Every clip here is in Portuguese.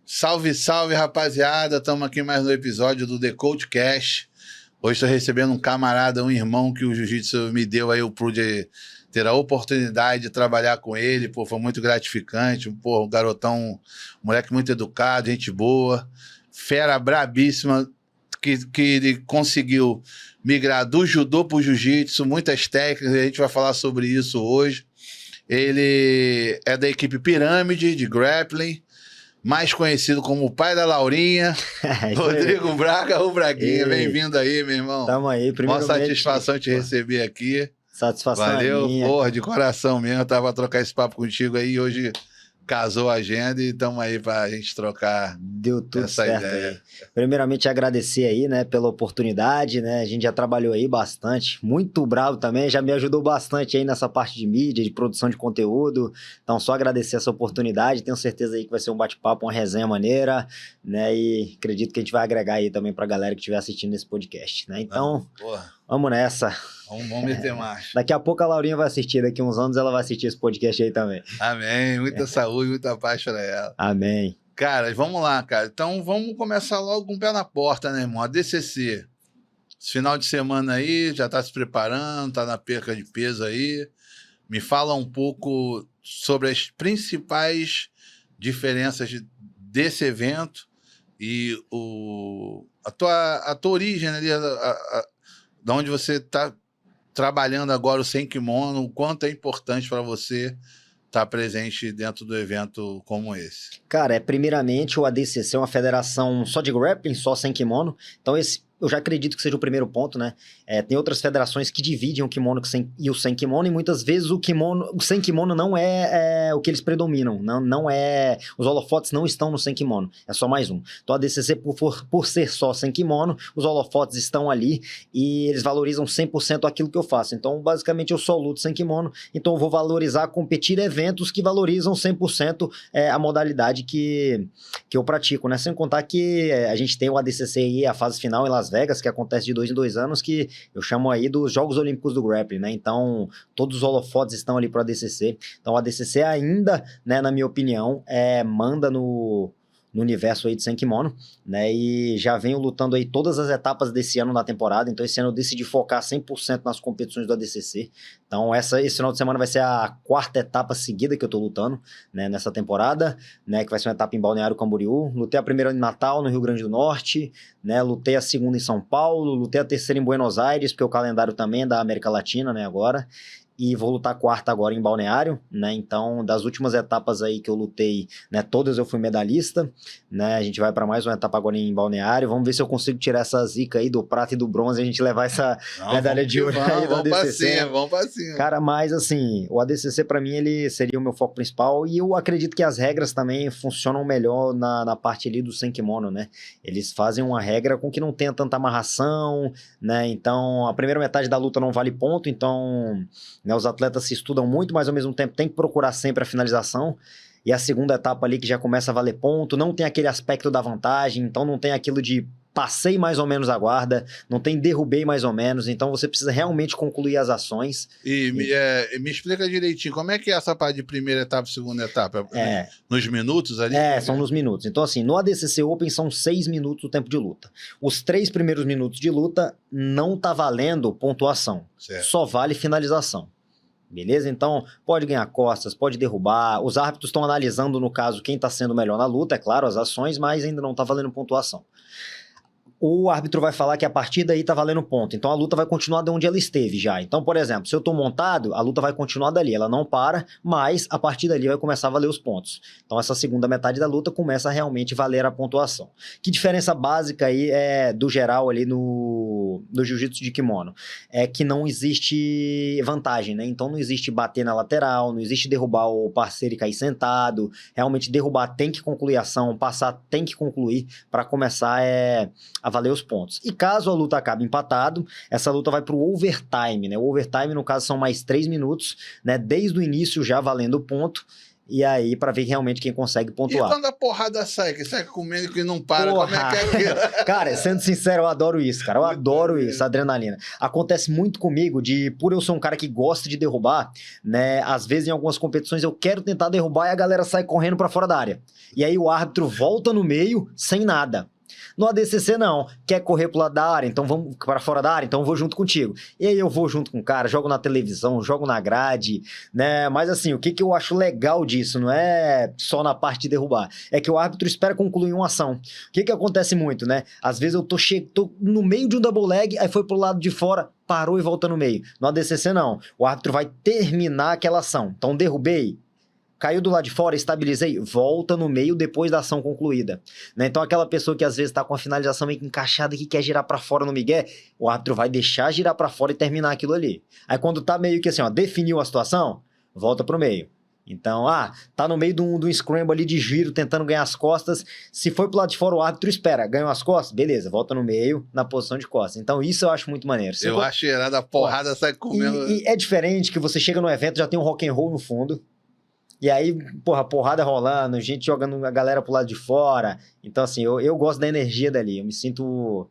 Salve, salve, rapaziada. Estamos aqui mais no episódio do The Coach Cash. Hoje estou recebendo um camarada, um irmão que o Jiu-Jitsu me deu aí, eu pude ter a oportunidade de trabalhar com ele. Pô, foi muito gratificante. Pô, um garotão, um moleque muito educado, gente boa, fera brabíssima, que ele conseguiu migrar do judô para o jiu-jitsu, muitas técnicas, a gente vai falar sobre isso hoje. Ele é da equipe Pirâmide, de grappling, mais conhecido como o pai da Laurinha, Rodrigo Braga, o Braguinha. Bem-vindo aí, meu irmão. Tamo aí. Uma satisfação te receber aqui. Satisfação Valeu, minha. porra, de coração mesmo. Eu tava a trocar esse papo contigo aí, hoje casou a agenda e estamos aí pra gente trocar. Deu tudo essa certo ideia. aí. Primeiramente, agradecer aí, né, pela oportunidade, né? A gente já trabalhou aí bastante, muito bravo também, já me ajudou bastante aí nessa parte de mídia, de produção de conteúdo. Então, só agradecer essa oportunidade. Tenho certeza aí que vai ser um bate-papo, uma resenha maneira, né? E acredito que a gente vai agregar aí também pra galera que estiver assistindo esse podcast, né? Então, vamos nessa. Vamos meter marcha. Daqui a pouco a Laurinha vai assistir, daqui uns anos ela vai assistir esse podcast aí também. Amém. Muita saúde, muita paz pra ela. Amém. Cara, vamos lá, cara. Então vamos começar logo com o pé na porta, né, irmão? A DCC. Esse final de semana aí, já tá se preparando, tá na perca de peso aí. Me fala um pouco sobre as principais diferenças desse evento e a tua origem ali, da onde você tá trabalhando agora o sem kimono, o quanto é importante para você estar presente dentro do evento como esse. Cara, primeiramente o ADCC é uma federação só de grappling, só sem kimono, então eu já acredito que seja o primeiro ponto, né? Tem outras federações que dividem o kimono e o sem kimono, e muitas vezes o sem kimono não é o que eles predominam, não é... Os holofotes não estão no sem kimono, é só mais um. Então a ADCC, por ser só sem kimono, os holofotes estão ali e eles valorizam 100% aquilo que eu faço. Então, basicamente, eu só luto sem kimono, então eu vou valorizar, competir eventos que valorizam 100% a modalidade que eu pratico, né? Sem contar que a gente tem o ADCC aí, a fase final em Las Vegas, que acontece de 2 em 2 anos, que eu chamo aí dos Jogos Olímpicos do Grappling, né? Então, todos os holofotes estão ali para o ADCC. Então, o ADCC ainda, né, na minha opinião, manda no universo aí de sem kimono, né, e já venho lutando aí todas as etapas desse ano na temporada, então esse ano eu decidi focar 100% nas competições do ADCC, então esse final de semana vai ser a 4ª etapa seguida que eu tô lutando, né, nessa temporada, né, que vai ser uma etapa em Balneário Camboriú. Lutei a primeira em Natal, no Rio Grande do Norte, né, lutei a segunda em São Paulo, lutei a terceira em Buenos Aires, porque o calendário também é da América Latina, né, agora, e vou lutar a 4ª agora em Balneário, né, então das últimas etapas aí que eu lutei, né, todas eu fui medalhista, né, a gente vai para mais uma etapa agora em Balneário, vamos ver se eu consigo tirar essa zica aí do prata e do bronze, a gente levar essa medalha de ouro aí do ADCC. Vamos pra cima. Cara, mas assim, o ADCC para mim ele seria o meu foco principal e eu acredito que as regras também funcionam melhor na parte ali do sem kimono, né, eles fazem uma regra com que não tenha tanta amarração, né, então a primeira metade da luta não vale ponto, então... né, os atletas se estudam muito, mas ao mesmo tempo tem que procurar sempre a finalização. E a segunda etapa ali que já começa a valer ponto, não tem aquele aspecto da vantagem, então não tem aquilo de passei mais ou menos a guarda, não tem derrubei mais ou menos, então você precisa realmente concluir as ações. Me explica direitinho, como é que é essa parte de primeira etapa e segunda etapa? Nos minutos ali? São nos minutos. Então assim, no ADCC Open são 6 minutos o tempo de luta. Os 3 primeiros minutos de luta não tá valendo pontuação, certo. Só vale finalização. Beleza? Então, pode ganhar costas, pode derrubar. Os árbitros estão analisando, no caso, quem está sendo melhor na luta, é claro, as ações, mas ainda não está valendo pontuação. O árbitro vai falar que a partir daí tá valendo ponto. Então a luta vai continuar de onde ela esteve já. Então, por exemplo, se eu tô montado, a luta vai continuar dali. Ela não para, mas a partir dali vai começar a valer os pontos. Então essa segunda metade da luta começa a realmente valer a pontuação. Que diferença básica aí do geral ali no jiu-jitsu de kimono? É que não existe vantagem, né? Então não existe bater na lateral, não existe derrubar o parceiro e cair sentado. Realmente derrubar tem que concluir a ação, passar tem que concluir para começar a valer os pontos. E caso a luta acabe empatado, essa luta vai para o overtime, né? O overtime, no caso, são mais 3 minutos, né? Desde o início já valendo o ponto. e aí para ver realmente quem consegue E pontuar. quando a porrada sai, que sai comendo que não para, como é que é aquilo? Cara, sendo sincero, eu adoro isso, cara. Eu adoro isso, adrenalina. Acontece muito comigo por eu ser um cara que gosta de derrubar, né? Às vezes em algumas competições eu quero tentar derrubar e a galera sai correndo pra fora da área. E aí o árbitro volta no meio sem nada. No ADCC, não. Quer correr pro lado da área? Então vamos para fora da área? Então eu vou junto contigo. E aí eu vou junto com o cara, jogo na televisão, jogo na grade, né? Mas assim, o que eu acho legal disso não é só na parte de derrubar. É que o árbitro espera concluir uma ação. O que acontece muito, né? Às vezes eu tô no meio de um double leg, aí foi pro lado de fora, parou e volta no meio. No ADCC, não. O árbitro vai terminar aquela ação. Então derrubei, caiu do lado de fora, estabilizei, volta no meio depois da ação concluída. Né? Então aquela pessoa que às vezes está com a finalização meio que encaixada e que quer girar para fora no migué, o árbitro vai deixar girar para fora e terminar aquilo ali. Aí quando tá meio que assim, ó, definiu a situação, volta pro meio. Então, tá no meio de um scramble ali de giro, tentando ganhar as costas. Se foi pro lado de fora, o árbitro espera. Ganhou as costas? Beleza, volta no meio, na posição de costas. Então, isso eu acho muito maneiro. Eu acho irado, a porrada sai comendo. E é diferente que você chega no evento, já tem um rock and roll no fundo. E aí, porra, porrada rolando, gente jogando a galera pro lado de fora. Então, assim, eu gosto da energia dali. Eu me sinto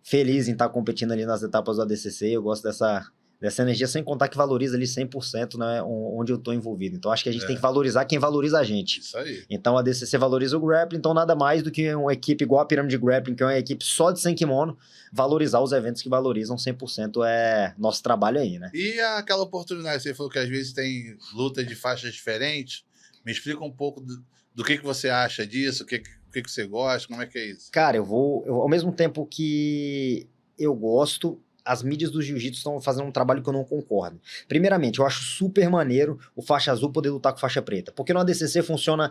feliz em estar competindo ali nas etapas do ADCC. Eu gosto dessa energia, sem contar que valoriza ali 100%, né, onde eu tô envolvido. Então, acho que a gente tem que valorizar quem valoriza a gente. Isso aí. Então, a ADCC valoriza o grappling. Então, nada mais do que uma equipe igual a Pirâmide Grappling, que é uma equipe só de 100 kimono, valorizar os eventos que valorizam 100% é nosso trabalho aí, né? E aquela oportunidade, você falou que às vezes tem luta de faixas diferentes. Me explica um pouco do que você acha disso, o que você gosta, como é que é isso? Cara, ao mesmo tempo que eu gosto, as mídias do jiu-jitsu estão fazendo um trabalho que eu não concordo. Primeiramente, eu acho super maneiro o faixa azul poder lutar com faixa preta, porque no ADCC funciona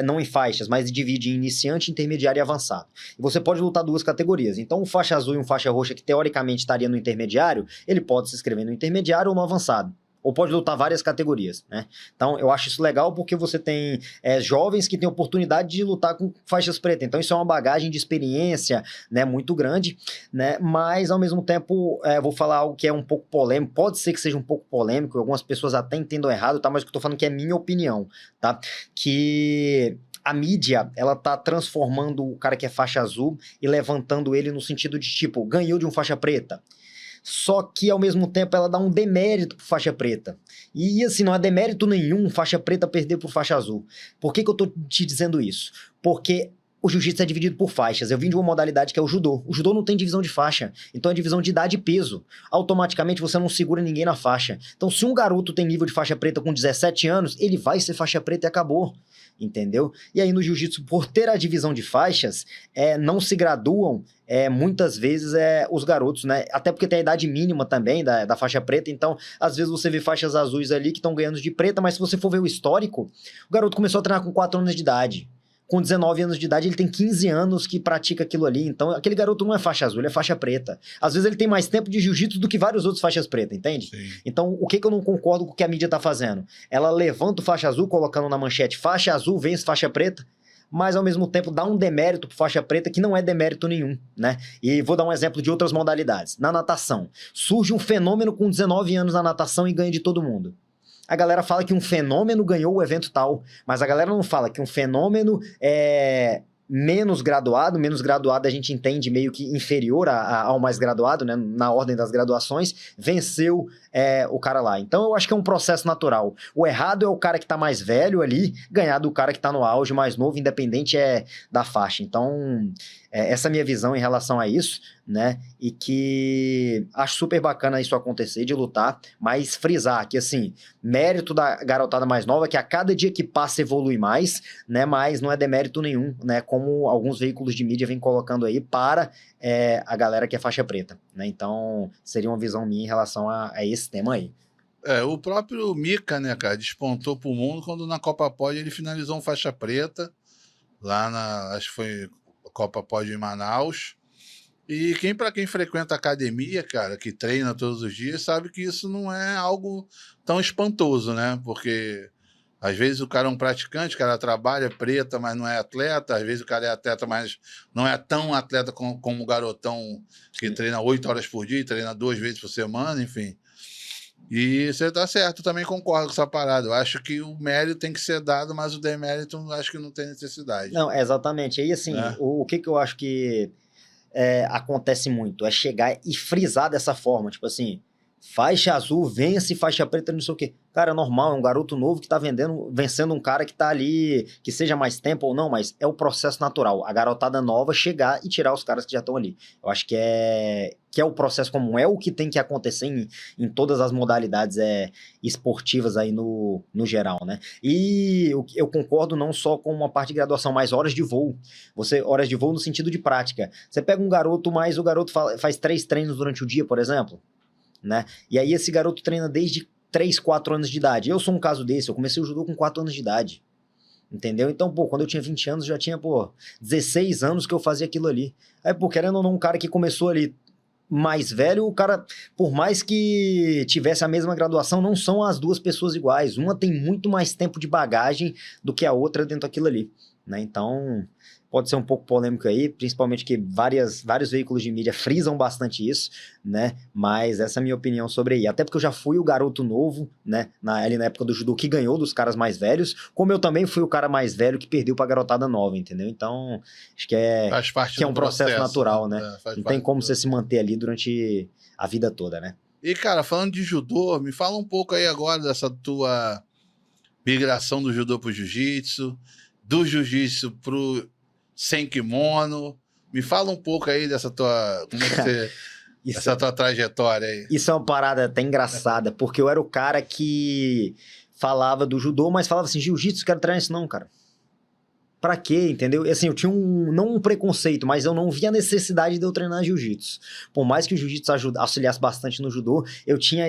não em faixas, mas divide em iniciante, intermediário e avançado. E você pode lutar duas categorias. Então, um faixa azul e um faixa roxa que teoricamente estaria no intermediário, ele pode se inscrever no intermediário ou no avançado. Ou pode lutar várias categorias, né? Então, eu acho isso legal porque você tem jovens que têm oportunidade de lutar com faixas pretas. Então, isso é uma bagagem de experiência, né, muito grande, né? Mas, ao mesmo tempo, vou falar algo que é um pouco polêmico. Pode ser que seja um pouco polêmico, algumas pessoas até entendam errado, tá? Mas o que eu tô falando que é minha opinião, tá? Que a mídia, ela tá transformando o cara que é faixa azul e levantando ele no sentido de, tipo, ganhou de um faixa preta. Só que, ao mesmo tempo, ela dá um demérito pro faixa preta. E, assim, não é demérito nenhum faixa preta perder pro faixa azul. Por que eu tô te dizendo isso? Porque o jiu-jitsu é dividido por faixas. Eu vim de uma modalidade que é o judô. O judô não tem divisão de faixa. Então é divisão de idade e peso. Automaticamente você não segura ninguém na faixa. Então, se um garoto tem nível de faixa preta com 17 anos, ele vai ser faixa preta e acabou. Entendeu? E aí no jiu-jitsu, por ter a divisão de faixas, não se graduam muitas vezes os garotos, né? Até porque tem a idade mínima também da faixa preta, então às vezes você vê faixas azuis ali que estão ganhando de preta, mas se você for ver o histórico, o garoto começou a treinar com 4 anos de idade. Com 19 anos de idade, ele tem 15 anos que pratica aquilo ali. Então, aquele garoto não é faixa azul, ele é faixa preta. Às vezes ele tem mais tempo de jiu-jitsu do que vários outros faixas pretas, entende? Sim. Então, o que eu não concordo com o que a mídia tá fazendo? Ela levanta o faixa azul, colocando na manchete faixa azul vence faixa preta, mas ao mesmo tempo dá um demérito pro faixa preta que não é demérito nenhum, né? E vou dar um exemplo de outras modalidades. Na natação, surge um fenômeno com 19 anos na natação e ganha de todo mundo. A galera fala que um fenômeno ganhou o evento tal, mas a galera não fala que um fenômeno menos graduado a gente entende meio que inferior ao mais graduado, né, na ordem das graduações, venceu o cara lá. Então eu acho que é um processo natural. O errado é o cara que tá mais velho ali ganhar do cara que tá no auge, mais novo, independente da faixa. Então essa é a minha visão em relação a isso, né, e que acho super bacana isso acontecer, de lutar, mas frisar que, assim, mérito da garotada mais nova, que a cada dia que passa evolui mais, né, mas não é demérito nenhum, né, como alguns veículos de mídia vêm colocando aí para a galera que é faixa preta, né, então seria uma visão minha em relação a esse tema aí. O próprio Mika, né, cara, despontou pro mundo quando na Copa Pod ele finalizou um faixa preta, lá acho que foi Copa Pod em Manaus. E para quem frequenta academia, cara, que treina todos os dias, sabe que isso não é algo tão espantoso, né? Porque às vezes o cara é um praticante, o cara trabalha preta, mas não é atleta. Às vezes o cara é atleta, mas não é tão atleta como o garotão que treina 8 horas por dia, treina 2 vezes por semana, enfim. E você tá certo, eu também concordo com essa parada. Eu acho que o mérito tem que ser dado, mas o demérito eu acho que não tem necessidade. Não, exatamente. Aí, assim, Né? o que que eu acho que acontece muito? É chegar e frisar dessa forma, tipo assim, faixa azul, vence, faixa preta, não sei o quê. Cara, é normal, é um garoto novo que tá vencendo um cara que tá ali, que seja mais tempo ou não, mas é o processo natural. A garotada nova chegar e tirar os caras que já estão ali. Eu acho que é o processo comum, é o que tem que acontecer em todas as modalidades esportivas aí no geral, né? E eu concordo não só com uma parte de graduação, mas horas de voo. Horas de voo no sentido de prática. Você pega um garoto, mas o garoto faz 3 treinos durante o dia, por exemplo, né? E aí esse garoto treina desde 3, 4 anos de idade. Eu sou um caso desse, eu comecei o judô com 4 anos de idade. Entendeu? Então, pô, quando eu tinha 20 anos, já tinha, pô, 16 anos que eu fazia aquilo ali. Aí, pô, querendo ou não, um cara que começou ali mais velho, o cara, por mais que tivesse a mesma graduação, não são as duas pessoas iguais. Uma tem muito mais tempo de bagagem do que a outra dentro daquilo ali, né? Então, pode ser um pouco polêmico aí, principalmente que vários veículos de mídia frisam bastante isso, né? Mas essa é a minha opinião sobre aí. Até porque eu já fui o garoto novo, né? Ali na época do judô, que ganhou dos caras mais velhos, como eu também fui o cara mais velho que perdeu pra garotada nova, entendeu? Então, acho que Faz parte que é do um processo natural, né? Faz Não parte tem como do- você se manter ali durante a vida toda, né? E, cara, falando de judô, me fala um pouco aí agora dessa tua migração do judô pro jiu-jitsu, do jiu-jitsu pro sem kimono. Me fala um pouco aí dessa tua, como é que você, Isso, essa tua trajetória aí. isso é uma parada até engraçada, porque eu era o cara que falava do judô, mas falava assim, jiu-jitsu, quero treinar isso não, cara. Pra quê, entendeu? E assim, eu tinha não um preconceito, mas eu não via a necessidade de eu treinar jiu-jitsu. Por mais que o jiu-jitsu auxiliasse bastante no judô, eu tinha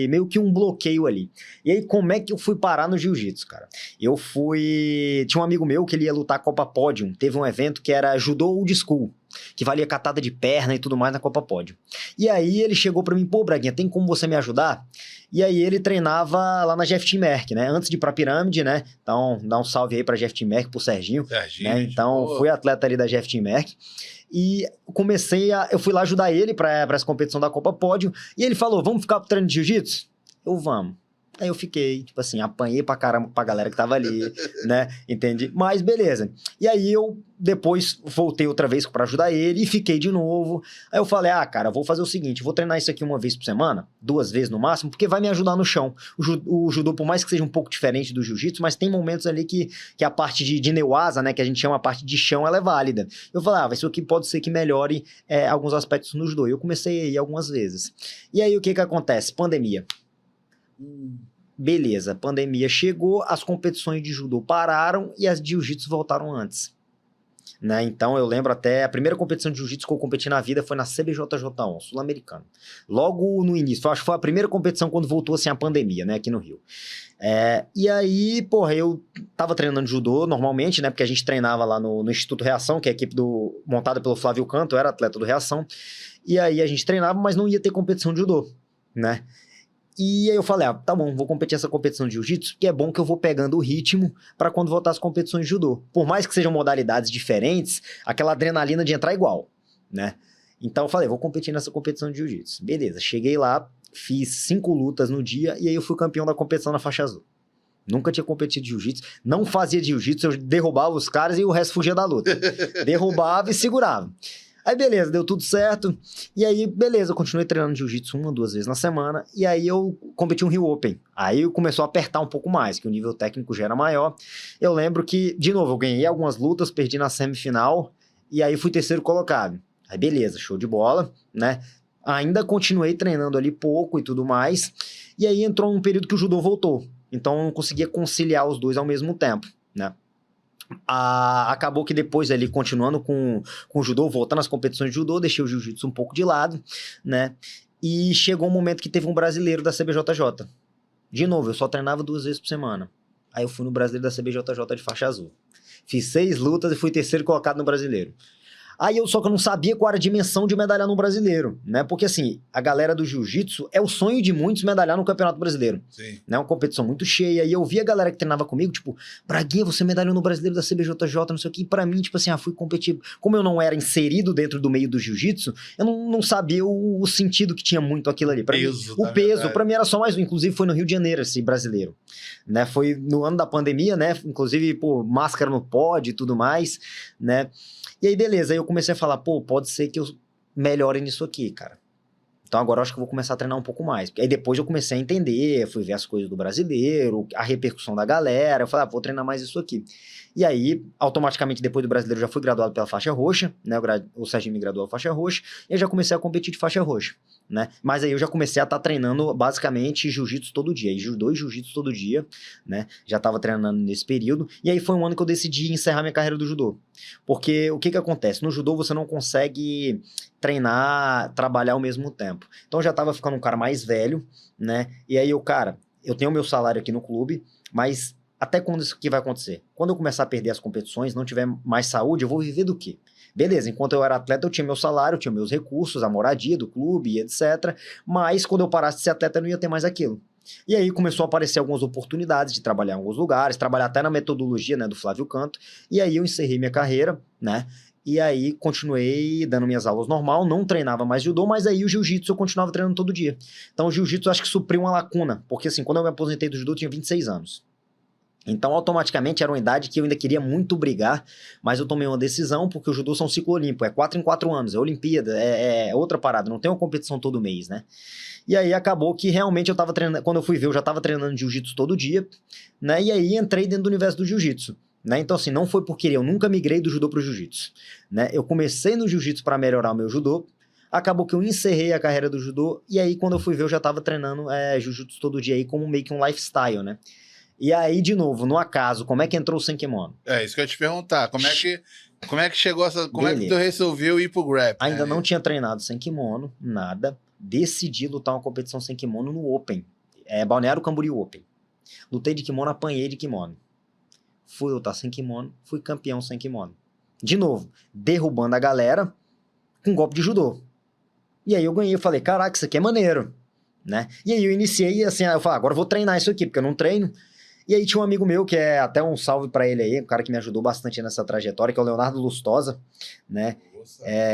meio que um bloqueio ali. E aí, como é que eu fui parar no jiu-jitsu, cara? Tinha um amigo meu que ele ia lutar a Copa Pódium, teve um evento que era Judô Old School, que valia catada de perna e tudo mais na Copa Pódium. E aí ele chegou pra mim, pô, Braguinha, tem como você me ajudar? E aí ele treinava lá na Jeff Team Merck, né? Antes de ir pra Pirâmide, né? Então, dá um salve aí pra Jeff Team Merck, pro Serginho. Serginho, Né? Então, pô. fui atleta ali da Jeff Team Merck. E eu fui lá ajudar ele pra essa competição da Copa Pódio. E ele falou, vamos ficar pro treino de jiu-jitsu? Eu, vamos. Aí eu fiquei, tipo assim, apanhei pra caramba pra galera que tava ali, né? Entendi? Mas beleza. E aí eu depois voltei outra vez pra ajudar ele e fiquei de novo. Aí eu falei, cara, vou fazer o seguinte, vou treinar isso aqui uma vez por semana, 2 vezes no máximo, porque vai me ajudar no chão. O judô, por mais que seja um pouco diferente do jiu-jitsu, mas tem momentos ali que a parte de neuasa, né, que a gente chama a parte de chão, ela é válida. Eu falei, isso aqui pode ser que melhore alguns aspectos no judô. E eu comecei a ir algumas vezes. E aí o que acontece? Pandemia. Beleza, pandemia chegou, as competições de judô pararam e as de jiu-jitsu voltaram antes. Né? Então eu lembro até, a primeira competição de jiu-jitsu que eu competi na vida foi na CBJJ1, sul-americano. Logo no início, acho que foi a primeira competição quando voltou assim a pandemia, né, aqui no Rio. E aí, porra, eu tava treinando judô normalmente, né, porque a gente treinava lá no Instituto Reação, que é a equipe montada pelo Flávio Canto, eu era atleta do Reação, e aí a gente treinava, mas não ia ter competição de judô, né. E aí eu falei, tá bom, vou competir essa competição de jiu-jitsu, que é bom que eu vou pegando o ritmo para quando voltar as competições de judô. Por mais que sejam modalidades diferentes, aquela adrenalina de entrar igual, né? Então eu falei, vou competir nessa competição de jiu-jitsu. Beleza, cheguei lá, fiz 5 lutas no dia e aí eu fui campeão da competição na faixa azul. Nunca tinha competido de jiu-jitsu, não fazia jiu-jitsu, eu derrubava os caras e o resto fugia da luta. Derrubava e segurava. Aí beleza, deu tudo certo, e aí beleza, eu continuei treinando jiu-jitsu 1 ou 2 vezes na semana, e aí eu competi um Rio Open, aí começou a apertar um pouco mais, que o nível técnico já era maior. Eu lembro que, de novo, eu ganhei algumas lutas, perdi na semifinal, e aí fui terceiro colocado. Aí beleza, show de bola, né? Ainda continuei treinando ali pouco e tudo mais, e aí entrou um período que o judô voltou, então eu não conseguia conciliar os dois ao mesmo tempo, né? Acabou que depois ali, continuando com o judô, voltando às competições de judô, deixei o jiu-jitsu um pouco de lado, né? E chegou um momento que teve um brasileiro da CBJJ. De novo, eu só treinava 2 vezes por semana. Aí eu fui no brasileiro da CBJJ de faixa azul. Fiz 6 lutas e fui terceiro colocado no brasileiro. Só que eu não sabia qual era a dimensão de medalhar no brasileiro, né? Porque assim, a galera do jiu-jitsu é o sonho de muitos medalhar no Campeonato Brasileiro. Sim. Né? Uma competição muito cheia. E eu vi a galera que treinava comigo, tipo, Braguinha, você medalhou no brasileiro da CBJJ, não sei o que. E pra mim, tipo assim, fui competir. Como eu não era inserido dentro do meio do jiu-jitsu, eu não sabia o sentido que tinha muito aquilo ali. Pra mim, o peso, pra mim era só mais um. Inclusive foi no Rio de Janeiro, esse brasileiro. Né? Foi no ano da pandemia, né? Inclusive, pô, máscara no pódio e tudo mais, né? E aí, beleza, aí eu comecei a falar, pô, pode ser que eu melhore nisso aqui, cara. Então agora eu acho que eu vou começar a treinar um pouco mais. Aí depois eu comecei a entender, fui ver as coisas do brasileiro, a repercussão da galera, eu falei, vou treinar mais isso aqui. E aí, automaticamente, depois do brasileiro, já fui graduado pela faixa roxa, né? O Serginho me graduou a faixa roxa, e eu já comecei a competir de faixa roxa, né? Mas aí eu já comecei a estar treinando, basicamente, jiu-jitsu todo dia, e judô e jiu-jitsu todo dia, né? Já estava treinando nesse período, e aí foi um ano que eu decidi encerrar minha carreira do judô. Porque o que acontece? No judô você não consegue treinar, trabalhar ao mesmo tempo. Então eu já tava ficando um cara mais velho, né? E aí eu tenho o meu salário aqui no clube, mas até quando isso aqui vai acontecer? Quando eu começar a perder as competições, não tiver mais saúde, eu vou viver do quê? Beleza, enquanto eu era atleta, eu tinha meu salário, eu tinha meus recursos, a moradia do clube, etc. Mas quando eu parasse de ser atleta, eu não ia ter mais aquilo. E aí começou a aparecer algumas oportunidades de trabalhar em alguns lugares, trabalhar até na metodologia, né, do Flávio Canto. E aí eu encerrei minha carreira, né? E aí continuei dando minhas aulas normal, não treinava mais judô, mas aí o jiu-jitsu eu continuava treinando todo dia. Então o jiu-jitsu acho que supriu uma lacuna, porque assim, quando eu me aposentei do judô eu tinha 26 anos. Então, automaticamente, era uma idade que eu ainda queria muito brigar, mas eu tomei uma decisão, porque o judô são um ciclo olímpico, é 4 em 4 anos, é Olimpíada, é outra parada, não tem uma competição todo mês, né? E aí acabou que realmente eu tava treinando, quando eu fui ver, eu já tava treinando jiu-jitsu todo dia, né? E aí entrei dentro do universo do jiu-jitsu. Né? Então, assim, não foi por querer, eu nunca migrei do judô pro jiu-jitsu. Né? Eu comecei no jiu-jitsu para melhorar o meu judô, acabou que eu encerrei a carreira do judô, e aí quando eu fui ver, eu já tava treinando jiu-jitsu todo dia aí como meio que um lifestyle, né? E aí, de novo, no acaso, como é que entrou o sem kimono? É, isso que eu ia te perguntar. Como é que chegou essa. Como é que tu resolveu ir pro grappling? Ainda não tinha treinado sem kimono, nada. Decidi lutar uma competição sem kimono no Open. Balneário Camboriú Open. Lutei de kimono, apanhei de kimono. Fui lutar sem kimono, fui campeão sem kimono. De novo, derrubando a galera com um golpe de judô. E aí eu ganhei, eu falei, caraca, isso aqui é maneiro. Né? E aí eu iniciei assim, eu falei, agora eu vou treinar isso aqui, porque eu não treino. E aí tinha um amigo meu, que é até um salve pra ele aí, um cara que me ajudou bastante nessa trajetória, que é o Leonardo Lustosa, né?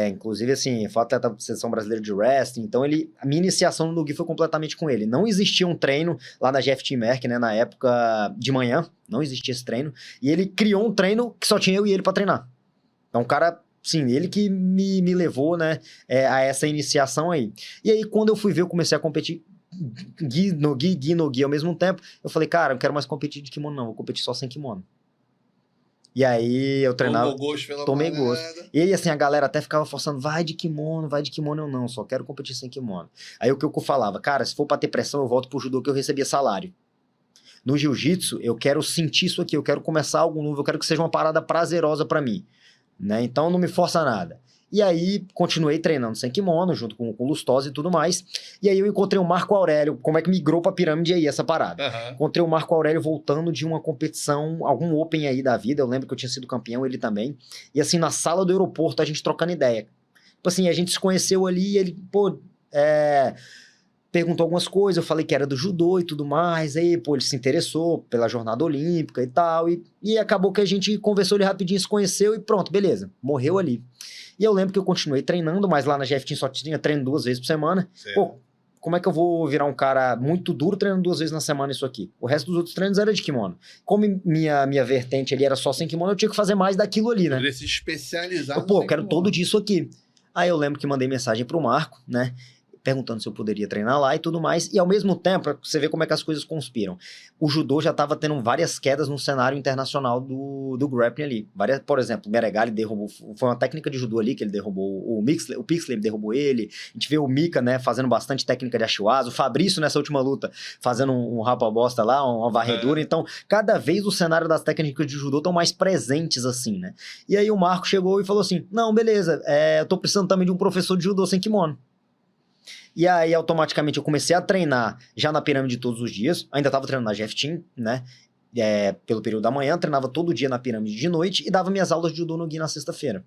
Inclusive, assim, foi atleta da Seleção Brasileira de Wrestling, então a minha iniciação no Gi foi completamente com ele. Não existia um treino lá na GFT Merck, né, na época de manhã, não existia esse treino, e ele criou um treino que só tinha eu e ele pra treinar. Então, o cara, sim, ele que me levou, né, a essa iniciação aí. E aí, quando eu fui ver, eu comecei a competir Gi no Gi ao mesmo tempo, eu falei, cara, eu não quero mais competir de kimono não, vou competir só sem kimono. E aí eu treinava, tomei gosto. E aí assim, a galera até ficava forçando, vai de kimono, eu não, só quero competir sem kimono. Aí o que eu falava, cara, se for pra ter pressão, eu volto pro judô que eu recebia salário. No jiu-jitsu, eu quero sentir isso aqui, eu quero começar algo novo, eu quero que seja uma parada prazerosa pra mim, né? Então não me força nada. E aí, continuei treinando sem kimono, junto com o Lustosa e tudo mais. E aí eu encontrei o Marco Aurélio, como é que migrou pra pirâmide aí, essa parada. Encontrei o Marco Aurélio voltando de uma competição, algum Open aí da vida, eu lembro que eu tinha sido campeão, ele também. E assim, na sala do aeroporto, a gente trocando ideia. Tipo assim, a gente se conheceu ali, ele, perguntou algumas coisas, eu falei que era do judô e tudo mais, aí, ele se interessou pela jornada olímpica e tal, e acabou que a gente conversou ali rapidinho, se conheceu e pronto, beleza, morreu ali. E eu lembro que eu continuei treinando, mas lá na GFT só tinha treino 2 vezes por semana. Certo. Pô, como é que eu vou virar um cara muito duro treinando 2 vezes na semana isso aqui? O resto dos outros treinos era de kimono. Como minha vertente ali era só sem kimono, eu tinha que fazer mais daquilo ali, né? Eu queria se especializar eu quero todo disso aqui. Aí eu lembro que mandei mensagem pro Marco, né? Perguntando se eu poderia treinar lá e tudo mais, e ao mesmo tempo, você vê como é que as coisas conspiram. O judô já estava tendo várias quedas no cenário internacional do grappling ali. Por exemplo, o Meregali derrubou, foi uma técnica de judô ali que ele derrubou, o Pixley derrubou ele, a gente vê o Mika, né, fazendo bastante técnica de Ashiwaza, o Fabrício nessa última luta, fazendo um rapa bosta lá, uma varredura, então cada vez o cenário das técnicas de judô estão mais presentes assim, né. E aí o Marco chegou e falou assim, não, beleza, eu tô precisando também de um professor de judô sem kimono. E aí, automaticamente, eu comecei a treinar já na pirâmide todos os dias. Ainda estava treinando na GFT, né? Pelo período da manhã, treinava todo dia na pirâmide de noite e dava minhas aulas de judô no Gi na sexta-feira.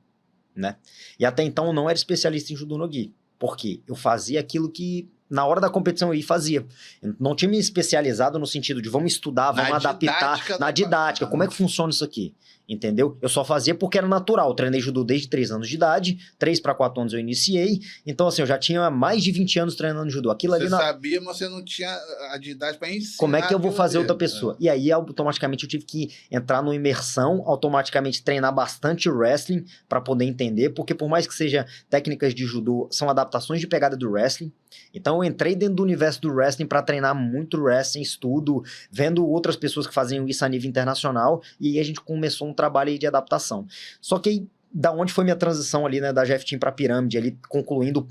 né? E até então eu não era especialista em judô no gi. Por quê? Eu fazia aquilo que na hora da competição eu ia e fazia. Eu não tinha me especializado no sentido de vamos estudar, vamos adaptar na didática, como é que funciona isso aqui, entendeu? Eu só fazia porque era natural, eu treinei judô desde 3 anos de idade, 3 para 4 anos eu iniciei, então assim, eu já tinha mais de 20 anos treinando judô. Aquilo Você ali sabia, mas você não tinha a didática para ensinar. Como é que eu vou fazer outra ali. pessoa? E aí, automaticamente, eu tive que entrar numa imersão, automaticamente treinar bastante wrestling para poder entender, porque por mais que seja técnicas de judô, são adaptações de pegada do wrestling. Então, eu entrei dentro do universo do wrestling para treinar muito wrestling, estudo, vendo outras pessoas que faziam isso a nível internacional, e aí a gente começou um trabalho aí de adaptação. Só que aí, da onde foi minha transição ali, né, da GF Team para Pirâmide, ali concluindo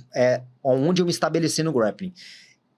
onde eu me estabeleci no grappling.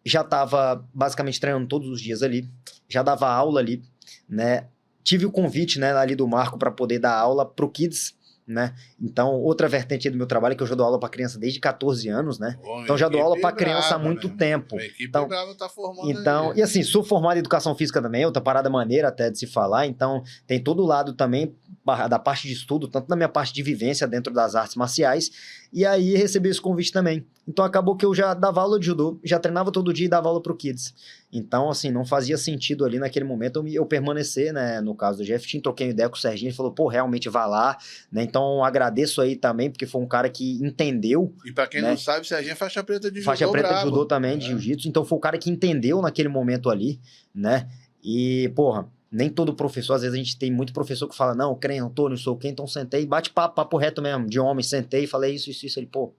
Já estava basicamente treinando todos os dias ali, já dava aula ali, né? Tive o convite, né, ali do Marco para poder dar aula pro Kids, né? Então, outra vertente do meu trabalho é que eu já dou aula para criança desde 14 anos, né? Bom, então, já dou aula para criança há muito tempo. A equipe então, brava tá formando e assim, sou formado em educação física também, outra parada maneira até de se falar, então tem todo o lado também da parte de estudo, tanto na minha parte de vivência dentro das artes marciais, e aí recebi esse convite também. Então acabou que eu já dava aula de judô, já treinava todo dia e dava aula pro Kids. Então, assim, não fazia sentido ali naquele momento eu permanecer, né, no caso do GF Team, troquei uma ideia com o Serginho, ele falou, pô, realmente vá lá, né, então agradeço aí também, porque foi um cara que entendeu. E pra quem né, não sabe, Serginho é faixa preta de judô faixa preta brabo. de judô também, de jiu-jitsu, então foi o cara que entendeu naquele momento ali, né, e, porra, nem todo professor, às vezes a gente tem muito professor que fala, não, creio, Antônio, sou quem, então sentei, bate papo reto mesmo, de homem, sentei, falei isso, ele, pô,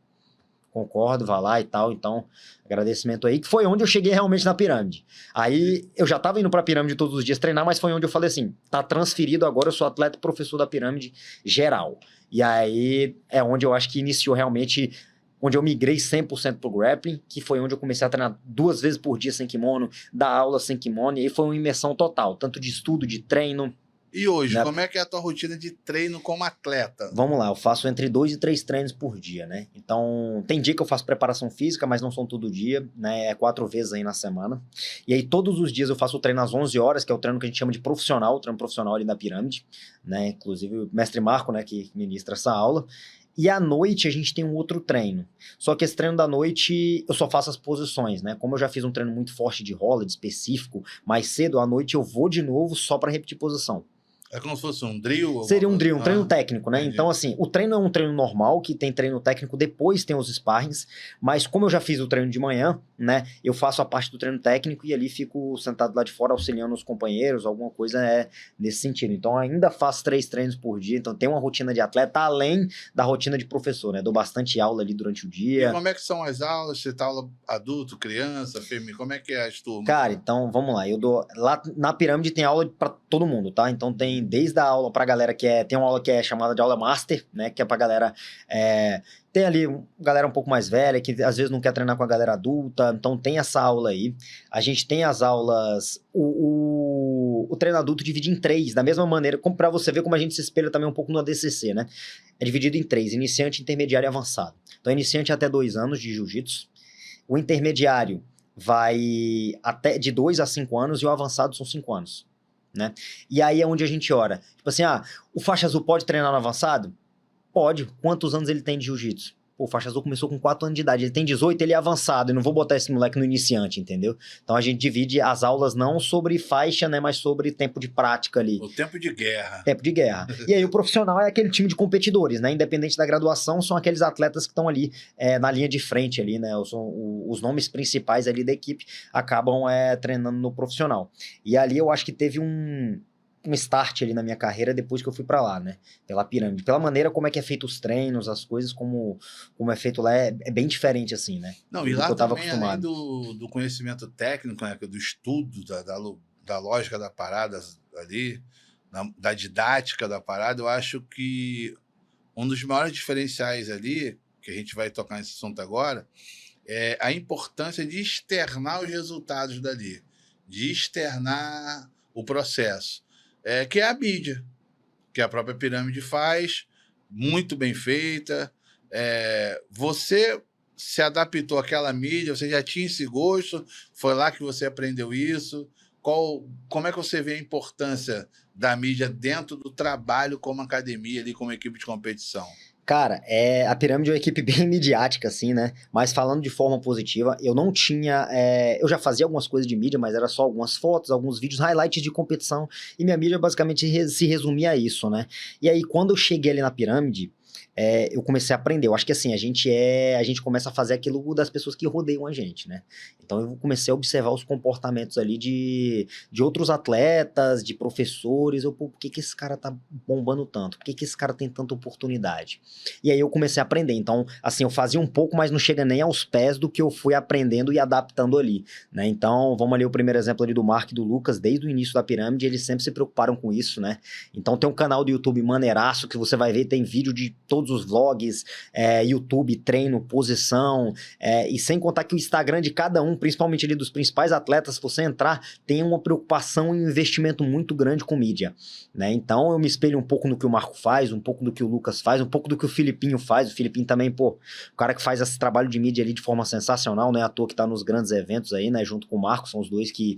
concordo, vá lá e tal, então, agradecimento aí, que foi onde eu cheguei realmente na pirâmide. Aí, eu já tava indo pra pirâmide todos os dias treinar, mas foi onde eu falei assim, tá transferido agora, eu sou atleta e professor da pirâmide geral. E aí, é onde eu acho que iniciou realmente, onde eu migrei 100% pro grappling, que foi onde eu comecei a treinar 2 vezes por dia sem kimono, dar aula sem kimono, e aí foi uma imersão total, tanto de estudo, de treino. E hoje, né? como é que é a tua rotina de treino como atleta? Vamos lá, eu faço entre 2 e 3 treinos por dia, né? Então, tem dia que eu faço preparação física, mas não são todo dia, né? É 4 vezes aí na semana. E aí, todos os dias eu faço o treino às 11 horas, que é o treino que a gente chama de profissional, o treino profissional ali da pirâmide, né? Inclusive o mestre Marco, né, que ministra essa aula. E à noite a gente tem um outro treino. Só que esse treino da noite eu só faço as posições, né? Como eu já fiz um treino muito forte de rola, de específico, mais cedo, à noite eu vou de novo só para repetir posição. É como se fosse um drill? Seria um drill, um treino técnico, né? Entendi. Então, assim, o treino é um treino normal, que tem treino técnico, depois tem os sparrings, mas como eu já fiz o treino de manhã, né? Eu faço a parte do treino técnico e ali fico sentado lá de fora auxiliando os companheiros, alguma coisa nesse sentido. Então, ainda faço 3 treinos por dia, então tem uma rotina de atleta, além da rotina de professor, né? Dou bastante aula ali durante o dia. E como é que são as aulas? Você tá aula adulto, criança, feminino? Como é que é as turmas? Cara, então, vamos lá. Eu dou... Lá na pirâmide tem aula pra todo mundo, tá? Então, tem desde a aula pra galera tem uma aula que é chamada de aula master, né? Que é pra galera... Tem ali galera um pouco mais velha, que às vezes não quer treinar com a galera adulta, então tem essa aula aí. A gente tem as aulas... O treino adulto divide em 3, da mesma maneira, como pra você ver como a gente se espelha também um pouco no ADCC, né? É dividido em 3, iniciante, intermediário e avançado. Então, iniciante até 2 anos de jiu-jitsu. O intermediário vai até de 2 a 5 anos e o avançado são 5 anos, né? E aí é onde a gente ora. Tipo assim, o faixa azul pode treinar no avançado? Pode. Quantos anos ele tem de jiu-jitsu? Pô, o faixa azul começou com 4 anos de idade, ele tem 18, ele é avançado, eu não vou botar esse moleque no iniciante, entendeu? Então a gente divide as aulas não sobre faixa, né, mas sobre tempo de prática ali. O tempo de guerra. Tempo de guerra. E aí o profissional é aquele time de competidores, né, independente da graduação, são aqueles atletas que estão ali na linha de frente ali, né, os nomes principais ali da equipe acabam treinando no profissional. E ali eu acho que teve um start ali na minha carreira depois que eu fui pra lá, né? Pela pirâmide. Pela maneira como é que é feito os treinos, as coisas, como é feito lá, é bem diferente, assim, né? Não, e do lá que eu tava também, acostumado. além do conhecimento técnico, né, do estudo, da lógica da parada ali, da didática da parada, eu acho que um dos maiores diferenciais ali, que a gente vai tocar nesse assunto agora, é a importância de externar os resultados dali, de externar o processo. Que é a mídia, que a própria pirâmide faz, muito bem feita. Você se adaptou àquela mídia, você já tinha esse gosto, foi lá que você aprendeu isso. Como é que você vê a importância da mídia dentro do trabalho como academia, ali, como equipe de competição? Cara, a pirâmide é uma equipe bem midiática, assim, né? Mas falando de forma positiva, eu não tinha. Eu já fazia algumas coisas de mídia, mas era só algumas fotos, alguns vídeos, highlights de competição, e minha mídia basicamente se resumia a isso, né? E aí, quando eu cheguei ali na pirâmide, eu comecei a aprender. Eu acho que assim, a gente começa a fazer aquilo das pessoas que rodeiam a gente, né? Então eu comecei a observar os comportamentos ali de outros atletas, de professores. Pô, por que esse cara tá bombando tanto? Por que esse cara tem tanta oportunidade? E aí eu comecei a aprender. Então, assim, eu fazia um pouco, mas não chega nem aos pés do que eu fui aprendendo e adaptando ali, né? Então, vamos ali o primeiro exemplo ali do Mark e do Lucas, desde o início da pirâmide, eles sempre se preocuparam com isso, né? Então tem um canal do YouTube maneiraço que você vai ver, tem vídeo de todos os vlogs, YouTube, treino, posição, e sem contar que o Instagram de cada um, principalmente ali dos principais atletas, se você entrar, tem uma preocupação e um investimento muito grande com mídia, né? Então eu me espelho um pouco no que o Marco faz, um pouco do que o Lucas faz, um pouco do que o Filipinho faz. O Filipinho também, pô, o cara que faz esse trabalho de mídia ali de forma sensacional, né? À toa que tá nos grandes eventos aí, né? Junto com o Marco, são os dois que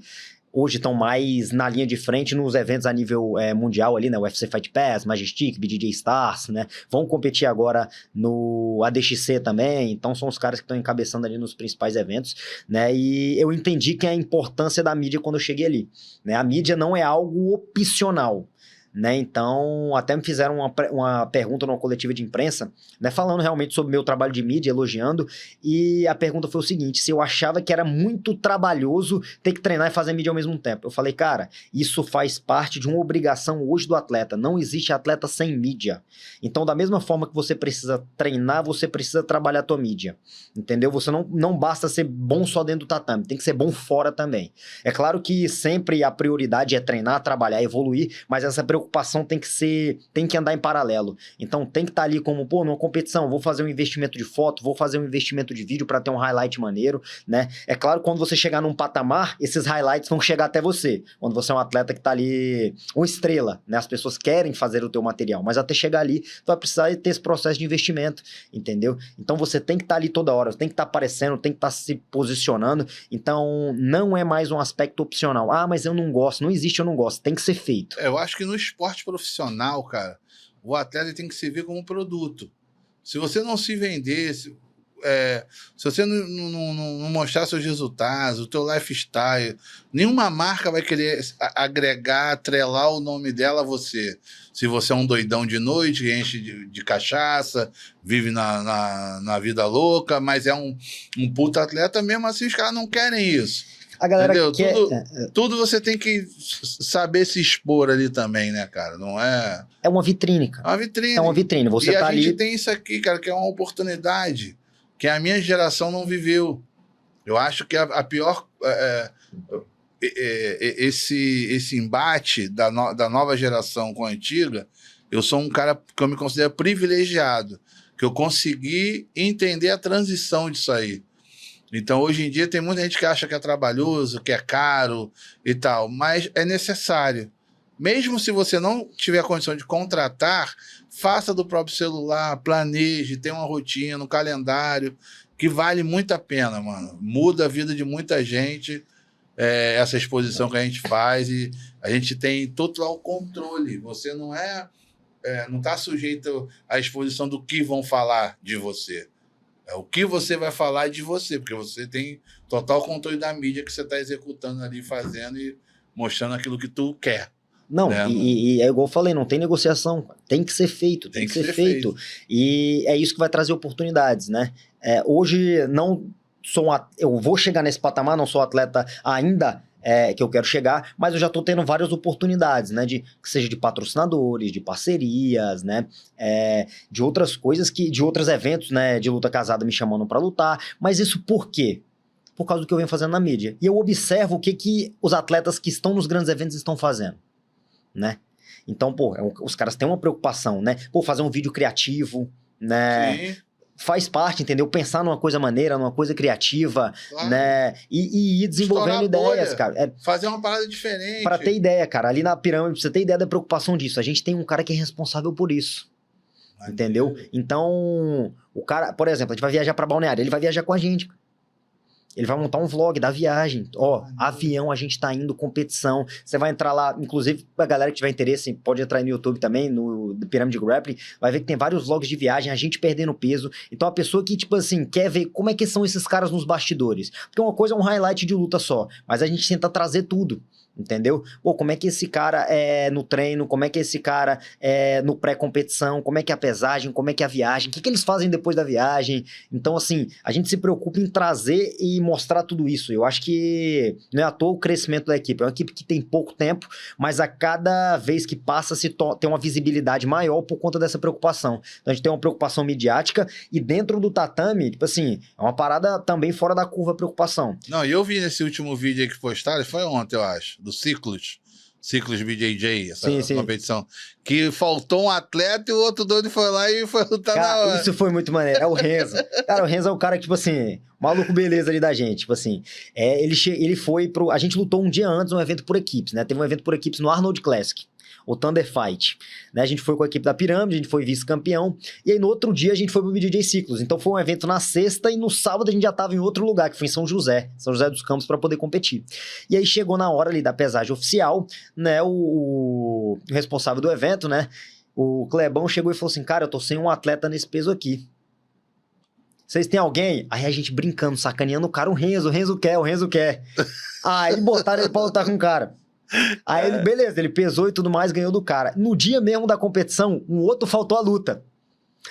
hoje estão mais na linha de frente nos eventos a nível mundial ali, né? O UFC Fight Pass, Majestic, BJJ Stars, né? Vão competir agora no ADXC também, então são os caras que estão encabeçando ali nos principais eventos, né? E eu entendi que a importância da mídia quando eu cheguei ali, né? A mídia não é algo opcional, né? Então, até me fizeram uma pergunta numa coletiva de imprensa, né? Falando realmente sobre o meu trabalho de mídia, elogiando, e a pergunta foi o seguinte: se eu achava que era muito trabalhoso ter que treinar e fazer mídia ao mesmo tempo. Eu falei, cara, isso faz parte de uma obrigação hoje do atleta, não existe atleta sem mídia. Então, da mesma forma que você precisa treinar, você precisa trabalhar a tua mídia, entendeu? Você não basta ser bom só dentro do tatame, tem que ser bom fora também. É claro que sempre a prioridade é treinar, trabalhar, evoluir, mas essa preocupação tem que andar em paralelo. Então tem que estar ali como, pô, numa competição, vou fazer um investimento de foto, vou fazer um investimento de vídeo para ter um highlight maneiro, né? É claro que quando você chegar num patamar, esses highlights vão chegar até você. Quando você é um atleta que tá ali, uma estrela, né? As pessoas querem fazer o teu material, mas até chegar ali, tu vai precisar ter esse processo de investimento, entendeu? Então você tem que estar ali toda hora, tem que estar aparecendo, tem que estar se posicionando. Então não é mais um aspecto opcional. Ah, mas eu não gosto. Não existe eu não gosto, tem que ser feito. Eu acho que no esporte profissional, cara, o atleta tem que se ver como um produto. Se você não se vender, se você não mostrar seus resultados, o teu lifestyle, nenhuma marca vai querer agregar, atrelar o nome dela a você. Se você é um doidão de noite, enche de cachaça, vive na vida louca, mas é um puta atleta, mesmo assim os caras não querem isso. A galera entendeu? quer... Tudo você tem que saber se expor ali também, né, cara? Não é... É uma vitrine, cara. É uma vitrine. É uma vitrine. Você e tá a gente ali... tem isso aqui, cara, que é uma oportunidade que a minha geração não viveu. Eu acho que a pior... esse embate da nova geração com a antiga, eu sou um cara que eu me considero privilegiado, que eu consegui entender a transição disso aí. Então, hoje em dia, tem muita gente que acha que é trabalhoso, que é caro e tal, mas é necessário. Mesmo se você não tiver a condição de contratar, faça do próprio celular, planeje, tenha uma rotina, um calendário, que vale muito a pena, mano. Muda a vida de muita gente, essa exposição que a gente faz, e a gente tem total controle. Você não não está sujeito à exposição do que vão falar de você. O que você vai falar é de você, porque você tem total controle da mídia que você está executando ali, fazendo e mostrando aquilo que tu quer. Não, né? E é igual eu falei, não tem negociação, tem que ser feito, tem que ser feito. E é isso que vai trazer oportunidades, né? Hoje não sou eu vou chegar nesse patamar, não sou atleta ainda que eu quero chegar, mas eu já estou tendo várias oportunidades, né? Que seja de patrocinadores, de parcerias, né? De outras coisas, de outros eventos, né? De luta casada me chamando para lutar. Mas isso por quê? Por causa do que eu venho fazendo na mídia. E eu observo o que os atletas que estão nos grandes eventos estão fazendo, né? Então, pô, os caras têm uma preocupação, né? Pô, fazer um vídeo criativo, né? Sim. Faz parte, entendeu? Pensar numa coisa maneira, numa coisa criativa, claro. né? E ir desenvolvendo ideias, cara. Fazer uma parada diferente. Para ter ideia, cara. Ali na pirâmide, pra você ter ideia da preocupação disso, a gente tem um cara que é responsável por isso. Entendeu? Então, o cara, por exemplo, a gente vai viajar para Balneário, ele vai viajar com a gente. Ele vai montar um vlog da viagem. Ó, avião, a gente tá indo, competição. Você vai entrar lá, inclusive, a galera que tiver interesse, pode entrar aí no YouTube também, no Pirâmide Grappling, vai ver que tem vários vlogs de viagem, a gente perdendo peso. Então, a pessoa que, tipo assim, quer ver como é que são esses caras nos bastidores. Porque uma coisa é um highlight de luta só, mas a gente tenta trazer tudo. Entendeu? Pô, como é que esse cara é no treino, como é que esse cara é no pré-competição, como é que é a pesagem, como é que é a viagem, o que eles fazem depois da viagem. Então, assim, a gente se preocupa em trazer e mostrar tudo isso. Eu acho que não é à toa o crescimento da equipe. É uma equipe que tem pouco tempo, mas a cada vez que passa tem uma visibilidade maior por conta dessa preocupação. Então, a gente tem uma preocupação midiática e dentro do tatame, tipo assim, é uma parada também fora da curva a preocupação. Não, e eu vi nesse último vídeo aí que postaram, foi ontem, eu acho, do Ciclos BJJ, essa Sim. competição, que faltou um atleta e o outro doido foi lá e foi lutar na hora. Isso foi muito maneiro, é o Renzo. Cara, o Renzo é o cara que, tipo assim, maluco beleza ali da gente, tipo assim, ele foi pro... A gente lutou um dia antes um evento por equipes, né? Teve um evento por equipes no Arnold Classic, o Thunder Fight, né? A gente foi com a equipe da Pirâmide, a gente foi vice-campeão, e aí no outro dia a gente foi pro BJJ Ciclos, então foi um evento na sexta e no sábado a gente já tava em outro lugar, que foi em São José dos Campos, para poder competir. E aí chegou na hora ali da pesagem oficial, né, o responsável do evento, né, o Clebão chegou e falou assim, cara, eu tô sem um atleta nesse peso aqui. Vocês têm alguém? Aí a gente brincando, sacaneando o cara, o Renzo quer. Aí botaram ele pra lutar com o cara. Aí ele, beleza, ele pesou e tudo mais, ganhou do cara. No dia mesmo da competição, um outro faltou a luta.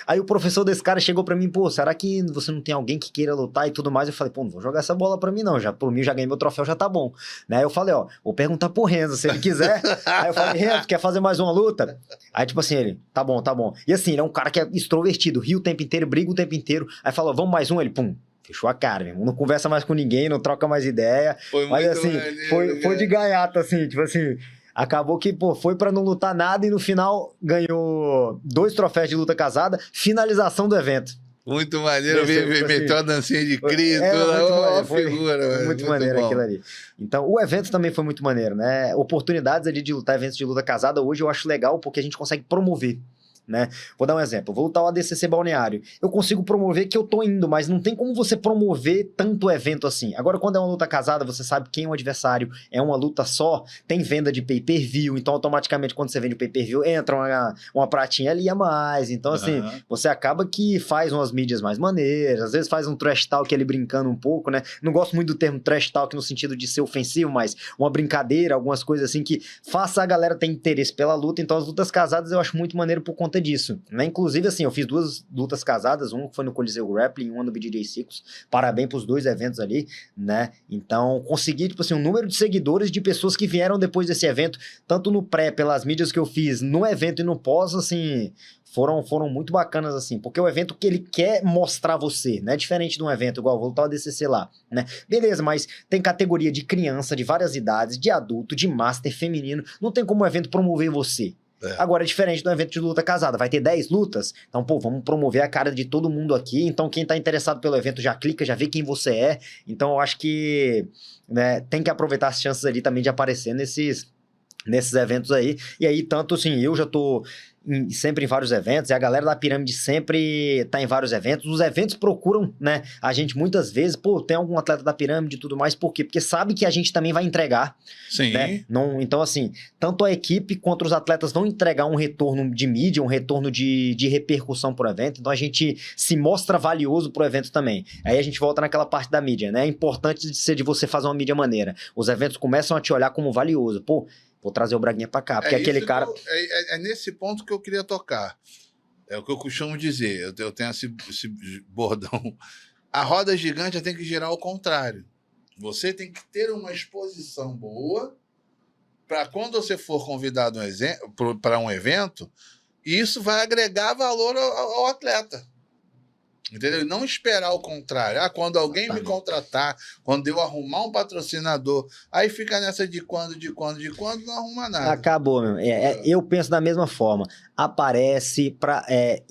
Aí o professor desse cara chegou pra mim, pô, será que você não tem alguém que queira lutar e tudo mais? Eu falei, pô, não vou jogar essa bola pra mim não, por mim já ganhei meu troféu, já tá bom. Né? Aí eu falei, ó, vou perguntar pro Renzo, se ele quiser. Aí eu falei, Renzo, quer fazer mais uma luta? Aí tipo assim, ele, tá bom. E assim, ele é um cara que é extrovertido, ri o tempo inteiro, briga o tempo inteiro. Aí falou, vamos mais um? Ele, pum, fechou a cara, meu irmão. Não conversa mais com ninguém, não troca mais ideia. Mas assim, foi de gaiato, assim, tipo assim... Acabou que, pô, foi pra não lutar nada e no final ganhou 2 troféus de luta casada, finalização do evento. Muito maneiro, meteu a dancinha de Cristo, muito maneiro bom. Aquilo ali. Então, o evento também foi muito maneiro, né? Oportunidades ali de lutar, eventos de luta casada, hoje eu acho legal porque a gente consegue promover. Né? Vou dar um exemplo, vou lutar o ADCC Balneário, eu consigo promover que eu tô indo, mas não tem como você promover tanto evento assim. Agora quando é uma luta casada, você sabe quem é o adversário, é uma luta só, tem venda de pay-per-view, então automaticamente quando você vende o pay-per-view entra uma pratinha ali a mais, então assim, você acaba que faz umas mídias mais maneiras, às vezes faz um trash talk ali brincando um pouco, né? Não gosto muito do termo trash talk no sentido de ser ofensivo, mas uma brincadeira, algumas coisas assim que faça a galera ter interesse pela luta, então as lutas casadas eu acho muito maneiro por conta disso, né? Inclusive, assim, eu fiz 2 lutas casadas, uma foi no Coliseu Grappling, uma no BJJ Ciclos, parabéns pros 2 eventos ali, né? Então, consegui, tipo assim, um número de seguidores de pessoas que vieram depois desse evento, tanto no pré, pelas mídias que eu fiz, no evento e no pós, assim, foram muito bacanas, assim, porque é o evento que ele quer mostrar você, né? Diferente de um evento igual, vou lutar o DCC lá, né? Beleza, mas tem categoria de criança, de várias idades, de adulto, de master, feminino, não tem como o evento promover você. Agora é diferente do evento de luta casada, vai ter 10 lutas, então pô, vamos promover a cara de todo mundo aqui, então quem tá interessado pelo evento já clica, já vê quem você é, então eu acho que, né, tem que aproveitar as chances ali também de aparecer nesses eventos aí, e aí tanto assim, eu já tô sempre em vários eventos, e a galera da Pirâmide sempre tá em vários eventos, os eventos procuram, né, a gente muitas vezes, pô, tem algum atleta da Pirâmide e tudo mais, por quê? Porque sabe que a gente também vai entregar, sim, né? Não, então assim, tanto a equipe quanto os atletas vão entregar um retorno de mídia, um retorno de repercussão pro evento, então a gente se mostra valioso pro evento também, aí a gente volta naquela parte da mídia, né, é importante de você fazer uma mídia maneira, os eventos começam a te olhar como valioso, pô, vou trazer o Braguinha pra cá, porque aquele cara... É nesse ponto que eu queria tocar. É o que eu costumo dizer. Eu tenho esse bordão. A roda gigante tem que girar ao contrário. Você tem que ter uma exposição boa para quando você for convidado para um evento, isso vai agregar valor ao atleta. Entendeu? Não esperar o contrário. Quando alguém me contratar, quando eu arrumar um patrocinador, aí fica nessa de quando, não arruma nada. Acabou, meu. Eu penso da mesma forma. Aparece,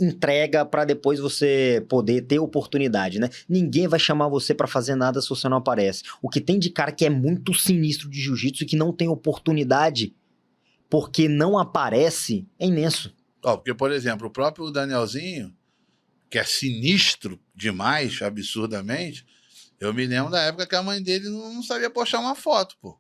entrega para depois você poder ter oportunidade, né? Ninguém vai chamar você para fazer nada se você não aparece. O que tem de cara que é muito sinistro de jiu-jitsu e que não tem oportunidade porque não aparece é imenso. Porque, por exemplo, o próprio Danielzinho, que é sinistro demais, absurdamente, Eu me lembro da época que a mãe dele não sabia postar uma foto, pô.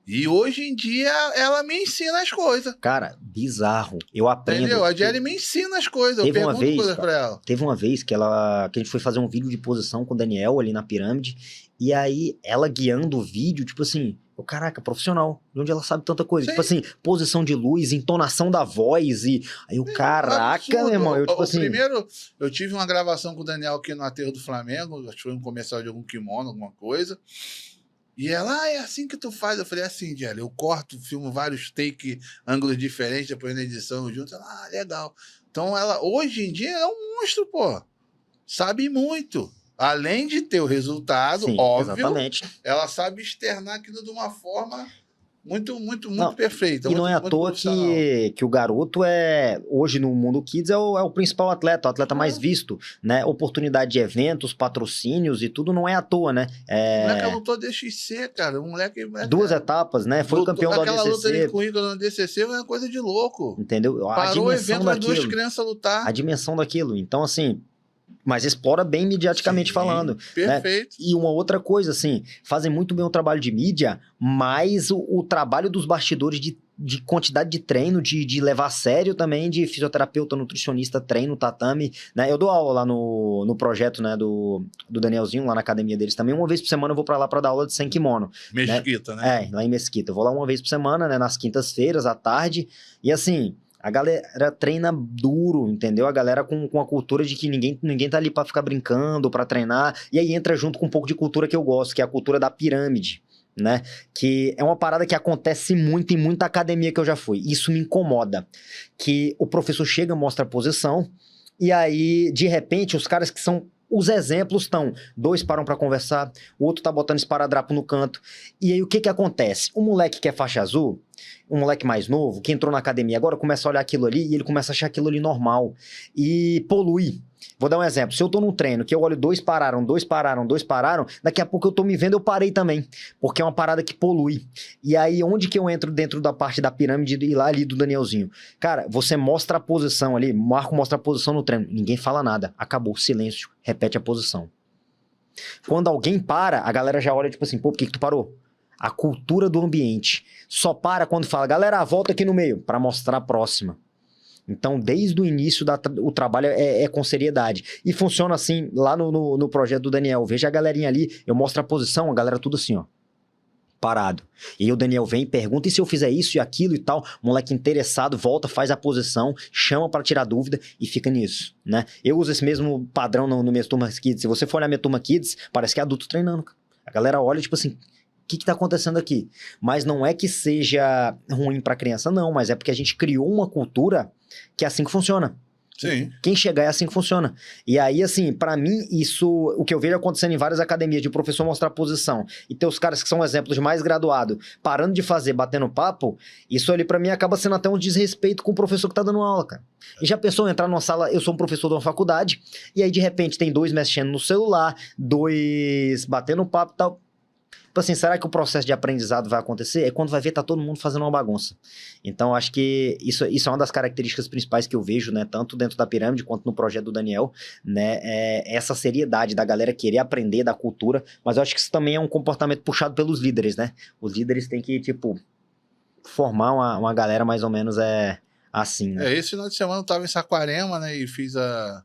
E hoje em dia ela me ensina as coisas. Cara, bizarro. Eu aprendo. Entendeu? A Jelly me ensina as coisas. Eu pergunto coisas pra ela. Teve uma vez que a gente foi fazer um vídeo de posição com o Daniel ali na pirâmide. E aí, ela guiando o vídeo, tipo assim, caraca, profissional. De onde ela sabe tanta coisa? Sim. Tipo assim, posição de luz, entonação da voz. E aí, caraca, meu irmão. Eu, tipo assim... Primeiro, eu tive uma gravação com o Daniel aqui no Aterro do Flamengo. Acho que foi um comercial de algum kimono, alguma coisa. E ela, é assim que tu faz? Eu falei, assim, Jelly, eu corto, filmo vários take, ângulos diferentes, depois na edição junto. Ela, legal. Então, ela, hoje em dia, é um monstro, pô. Sabe muito. Além de ter o resultado, sim, óbvio, exatamente. Ela sabe externar aquilo de uma forma muito perfeita. E não é à toa que o garoto hoje no mundo Kids é o principal atleta, o atleta mais visto, né? Oportunidade de eventos, patrocínios e tudo não é à toa, né? O moleque lutou DXC, cara. O moleque 2 etapas, né? Foi campeão do ADCC. Aquela luta ali com o Igor no ADCC foi uma coisa de louco. Entendeu? Parou o evento, as 2 crianças lutar. A dimensão daquilo. Então, assim... Mas explora bem mediaticamente falando. Perfeito. Né? E uma outra coisa, assim, fazem muito bem o trabalho de mídia, mas o trabalho dos bastidores de quantidade de treino, de levar a sério também, de fisioterapeuta, nutricionista, treino, tatame, né? Eu dou aula lá no projeto, né, do Danielzinho, lá na academia deles também. Uma vez por semana eu vou pra lá pra dar aula de sem kimono. Mesquita, né? Lá em Mesquita. Eu vou lá uma vez por semana, né, nas quintas-feiras, à tarde, e assim... A galera treina duro, entendeu? A galera com a cultura de que ninguém tá ali pra ficar brincando, pra treinar. E aí entra junto com um pouco de cultura que eu gosto, que é a cultura da pirâmide, né? Que é uma parada que acontece muito em muita academia que eu já fui. Isso me incomoda. Que o professor chega, mostra a posição, e aí, de repente, os caras que são... Os exemplos estão, 2 param pra conversar, o outro tá botando esparadrapo no canto. E aí o que acontece? O moleque que é faixa azul, um moleque mais novo, que entrou na academia agora, começa a olhar aquilo ali e ele começa a achar aquilo ali normal. E polui. Vou dar um exemplo. Se eu tô num treino que eu olho 2 pararam, 2 pararam, 2 pararam, daqui a pouco eu tô me vendo, eu parei também. Porque é uma parada que polui. E aí, onde que eu entro dentro da parte da pirâmide e lá ali do Danielzinho? Cara, você mostra a posição ali, Marco mostra a posição no treino. Ninguém fala nada. Acabou, silêncio. Repete a posição. Quando alguém para, a galera já olha tipo assim, pô, por que tu parou? A cultura do ambiente. Só para quando fala, galera, volta aqui no meio, para mostrar a próxima. Então, desde o início, o trabalho é com seriedade. E funciona assim, lá no projeto do Daniel. Veja a galerinha ali, eu mostro a posição, a galera tudo assim, ó. Parado. E aí o Daniel vem e pergunta, e se eu fizer isso e aquilo e tal? O moleque interessado volta, faz a posição, chama para tirar dúvida e fica nisso, né? Eu uso esse mesmo padrão no minhas turmas Kids. Se você for olhar minha turma Kids, parece que é adulto treinando. A galera olha, tipo assim... O que tá acontecendo aqui? Mas não é que seja ruim pra criança, não. Mas é porque a gente criou uma cultura que é assim que funciona. Sim. Quem chegar é assim que funciona. E aí, assim, pra mim, isso... O que eu vejo acontecendo em várias academias, de o professor mostrar a posição e ter os caras que são exemplos de mais graduado parando de fazer, batendo papo, isso ali pra mim acaba sendo até um desrespeito com o professor que tá dando aula, cara. E já pensou em entrar numa sala... Eu sou um professor de uma faculdade, e aí, de repente, tem 2 mexendo no celular, 2 batendo papo e tal... Tipo assim, será que o processo de aprendizado vai acontecer? É quando vai ver, tá todo mundo fazendo uma bagunça. Então, acho que isso é uma das características principais que eu vejo, né? Tanto dentro da pirâmide quanto no projeto do Daniel, né? É essa seriedade da galera querer aprender da cultura, mas eu acho que isso também é um comportamento puxado pelos líderes, né? Os líderes têm que, tipo, formar uma galera mais ou menos assim, né? Esse final de semana eu tava em Saquarema, né? E fiz a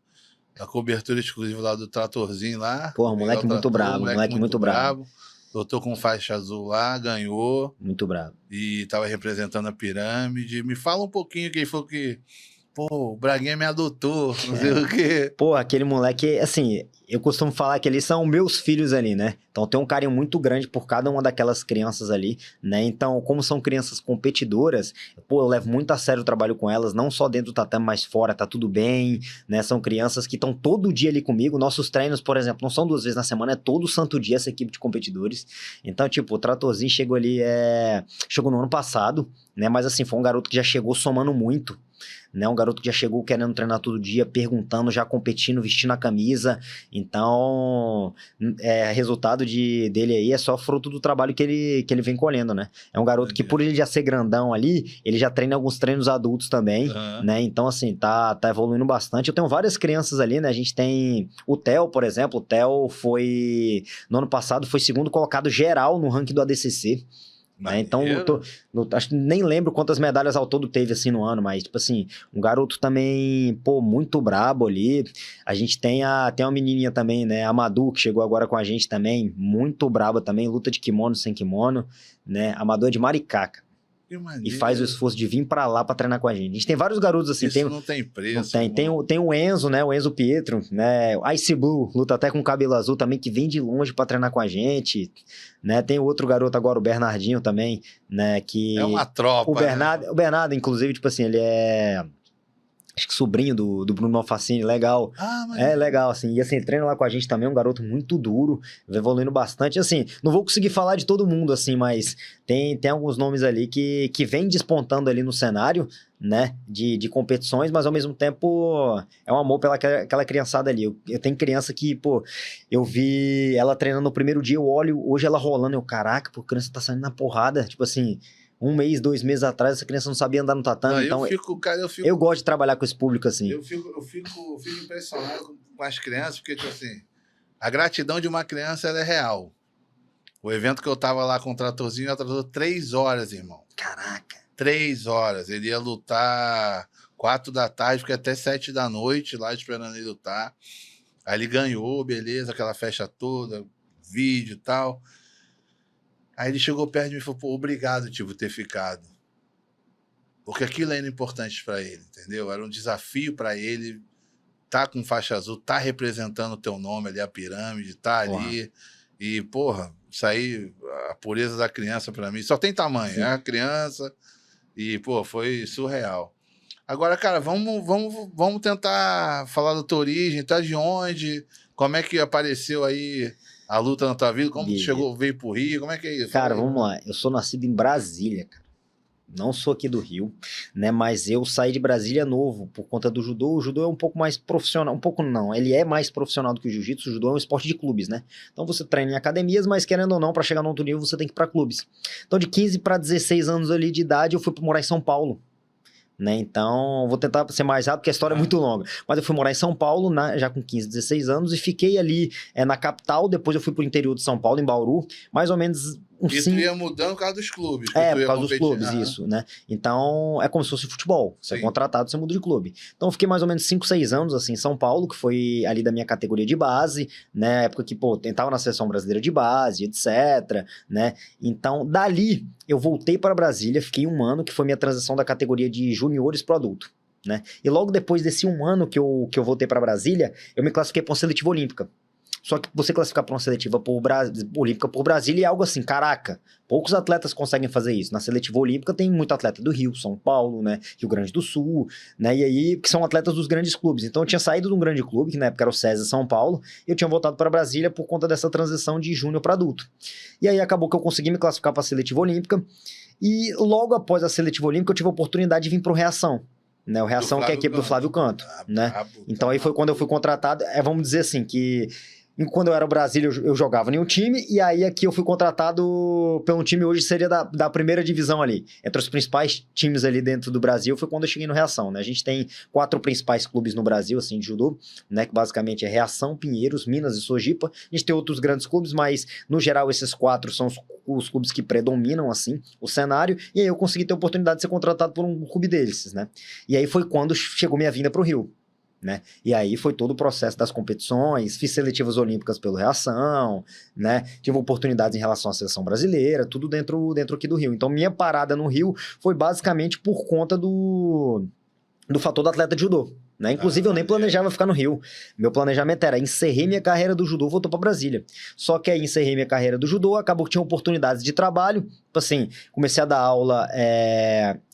cobertura exclusiva lá do tratorzinho lá. Porra, moleque muito bravo, moleque muito bravo. Lutou com faixa azul lá, ganhou. Muito bravo. E tava representando a pirâmide. Me fala um pouquinho quem foi que... Pô, o Braguinha me adotou, não sei o quê. Pô, aquele moleque, assim, eu costumo falar que eles são meus filhos ali, né? Então tem um carinho muito grande por cada uma daquelas crianças ali, né? Então, como são crianças competidoras, pô, eu levo muito a sério o trabalho com elas, não só dentro do tatame, mas fora, tá tudo bem, né? São crianças que estão todo dia ali comigo. Nossos treinos, por exemplo, não são 2 vezes na semana, é todo santo dia essa equipe de competidores. Então, tipo, o Tratorzinho chegou ali, chegou no ano passado, né? Mas assim, foi um garoto que já chegou somando muito. né? Um garoto que já chegou querendo treinar todo dia, perguntando, já competindo, vestindo a camisa. Então, resultado dele aí é só fruto do trabalho que ele vem colhendo, né? É um garoto que, por ele já ser grandão ali, ele já treina alguns treinos adultos também, né? Então, assim, tá evoluindo bastante. Eu tenho várias crianças ali, né? A gente tem o Theo, por exemplo. O Theo no ano passado, foi segundo colocado geral no ranking do ADCC. Né? Então, acho que nem lembro quantas medalhas ao todo teve assim no ano, mas, tipo assim, um garoto também, pô, muito brabo ali. A gente tem uma menininha também, né, a Madu, que chegou agora com a gente também, muito braba também, luta de kimono, sem kimono, né, a Madu é de Maricaca. E faz o esforço de vir pra lá pra treinar com a gente. A gente tem vários garotos assim. Isso não tem preço. Não tem o Enzo, né? O Enzo Pietro, né? O Ice Blue, luta até com cabelo azul também, que vem de longe pra treinar com a gente, né? Tem o outro garoto agora, o Bernardinho também, né? Que é uma tropa. O Bernardo, inclusive, tipo assim, ele é... acho que sobrinho do Bruno Malfacini, legal. É legal, assim. E assim, ele treina lá com a gente também, um garoto muito duro, evoluindo bastante. Assim, não vou conseguir falar de todo mundo, assim, mas tem alguns nomes ali que vem despontando ali no cenário, né, de competições, mas ao mesmo tempo é um amor pela aquela criançada ali. Eu tenho criança que, pô, eu vi ela treinando no primeiro dia, eu olho, hoje ela rolando, caraca, pô, a criança tá saindo na porrada, tipo assim... 1 mês, 2 meses atrás, essa criança não sabia andar no tatame. Não, então, eu gosto de trabalhar com esse público assim. Eu fico impressionado com as crianças, porque, tipo assim, a gratidão de uma criança ela é real. O evento que eu tava lá com o tratorzinho atrasou 3 horas, irmão. Caraca. 3 horas. Ele ia lutar 4 da tarde, porque até 7 da noite lá esperando ele lutar. Aí ele ganhou, beleza, aquela festa toda, vídeo e tal. Aí ele chegou perto de mim e falou, pô, obrigado, por ter ficado. Porque aquilo era importante para ele, entendeu? Era um desafio para ele tá com faixa azul, tá representando o teu nome ali, a pirâmide, tá ali. E, porra, isso aí, a pureza da criança para mim, só tem tamanho, é a criança. E, pô, foi surreal. Agora, cara, vamos tentar falar da tua origem, tá de onde, como é que apareceu aí... a luta na tua vida, como tu veio pro Rio, como é que é isso? Cara, vamos lá. Eu sou nascido em Brasília, cara. Não sou aqui do Rio, né? Mas eu saí de Brasília novo por conta do judô. O judô é um pouco mais profissional, um pouco não, ele é mais profissional do que o jiu-jitsu. O judô é um esporte de clubes, né? Então você treina em academias, mas querendo ou não, para chegar no outro nível você tem que ir para clubes. Então de 15 para 16 anos ali de idade eu fui morar em São Paulo. Né? Então, vou tentar ser mais rápido, porque a história é muito longa. Mas eu fui morar em São Paulo, já com 15, 16 anos, e fiquei ali na capital. Depois eu fui pro interior de São Paulo, em Bauru, mais ou menos... E tu ia mudando por causa dos clubes. Por causa dos clubes, isso, né? Então, é como se fosse futebol. Você é contratado, você muda de clube. Então, eu fiquei mais ou menos 5, 6 anos, assim, em São Paulo, que foi ali da minha categoria de base, né? Época que, pô, tentava na seleção brasileira de base, etc, né? Então, dali, eu voltei para Brasília, fiquei 1 ano, que foi minha transição da categoria de juniores pro adulto, né? E logo depois desse 1 ano que eu voltei para Brasília, eu me classifiquei para uma seletiva olímpica. Só que você classificar para uma seletiva olímpica por Brasília é algo assim, caraca, poucos atletas conseguem fazer isso. Na seletiva olímpica tem muito atleta do Rio, São Paulo, né, Rio Grande do Sul, né, e aí que são atletas dos grandes clubes. Então eu tinha saído de um grande clube, que na época era o César São Paulo, e eu tinha voltado para Brasília por conta dessa transição de júnior para adulto. E aí acabou que eu consegui me classificar para a seletiva olímpica, e logo após a seletiva olímpica eu tive a oportunidade de vir para o Reação. Né, o Reação que é a equipe do Flávio Canto, né? Então aí foi quando eu fui contratado, vamos dizer assim, que quando eu era no Brasília, eu jogava em um time, e aí aqui eu fui contratado pelo time, hoje seria da primeira divisão ali. Entre os principais times ali dentro do Brasil, foi quando eu cheguei no Reação, né? A gente tem 4 principais clubes no Brasil, assim, de judô, né? Que basicamente é Reação, Pinheiros, Minas e Sojipa. A gente tem outros grandes clubes, mas no geral esses 4 são os clubes que predominam, assim, o cenário, e aí eu consegui ter a oportunidade de ser contratado por um clube desses, né? E aí foi quando chegou minha vinda pro Rio. Né? E aí foi todo o processo das competições, fiz seletivas olímpicas pelo Reação, né? Tive oportunidades em relação à seleção brasileira, tudo dentro aqui do Rio. Então minha parada no Rio foi basicamente por conta do fator do atleta de judô. Né? Inclusive eu nem planejava ficar no Rio. Meu planejamento era encerrei minha carreira do judô, voltou para Brasília. Só que aí encerrei minha carreira do judô, acabou que tinha oportunidades de trabalho, assim, comecei a dar aula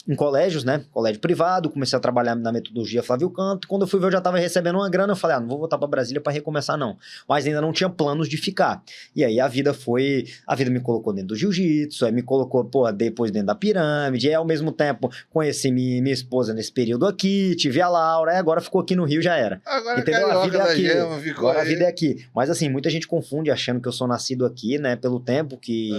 em colégios, né? Colégio privado, comecei a trabalhar na metodologia Flávio Canto. Quando eu fui ver, eu já estava recebendo uma grana. Eu falei, não vou voltar para Brasília para recomeçar, não. Mas ainda não tinha planos de ficar. E aí a vida me colocou dentro do jiu-jitsu, aí me colocou, depois dentro da pirâmide. E aí, ao mesmo tempo, conheci minha esposa nesse período aqui, tive a Laura, e agora ficou aqui no Rio, já era. Agora entendeu? A vida é aqui. Gema, ficou agora aí. A vida é aqui. Mas assim, muita gente confunde achando que eu sou nascido aqui, né? Pelo tempo que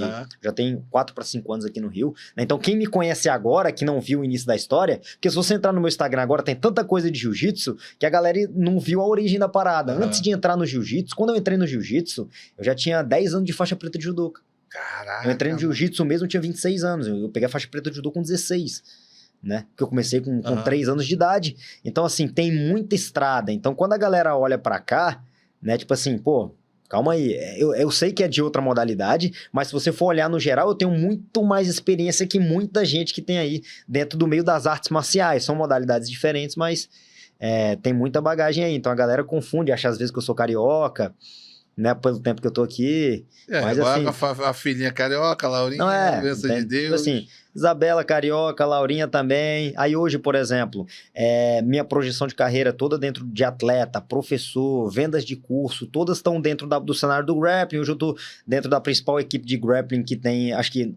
já tenho 4 para 5 anos aqui no Rio. Né? Então, quem me conhece agora, que não viu o início da história, porque se você entrar no meu Instagram agora, tem tanta coisa de jiu-jitsu que a galera não viu a origem da parada. Antes de entrar no jiu-jitsu, quando eu entrei no jiu-jitsu, eu já tinha 10 anos de faixa preta de judô. Caraca. Eu entrei no jiu-jitsu mesmo, eu tinha 26 anos. Eu peguei a faixa preta de judô com 16. Né? Porque eu comecei com 3 anos de idade. Então, assim, tem muita estrada. Então, quando a galera olha pra cá, né? Tipo assim, calma aí, eu sei que é de outra modalidade, mas se você for olhar no geral, eu tenho muito mais experiência que muita gente que tem aí dentro do meio das artes marciais. São modalidades diferentes, mas tem muita bagagem aí. Então a galera confunde, acha às vezes que eu sou carioca, né? Pelo tempo que eu tô aqui. Mas assim, a filhinha carioca, a Laurinha, bênção de Deus. Tipo assim, Isabela carioca, Laurinha também. Aí hoje, por exemplo, minha projeção de carreira toda dentro de atleta, professor, vendas de curso, todas estão dentro do cenário do grappling. Hoje eu tô dentro da principal equipe de grappling que tem, acho que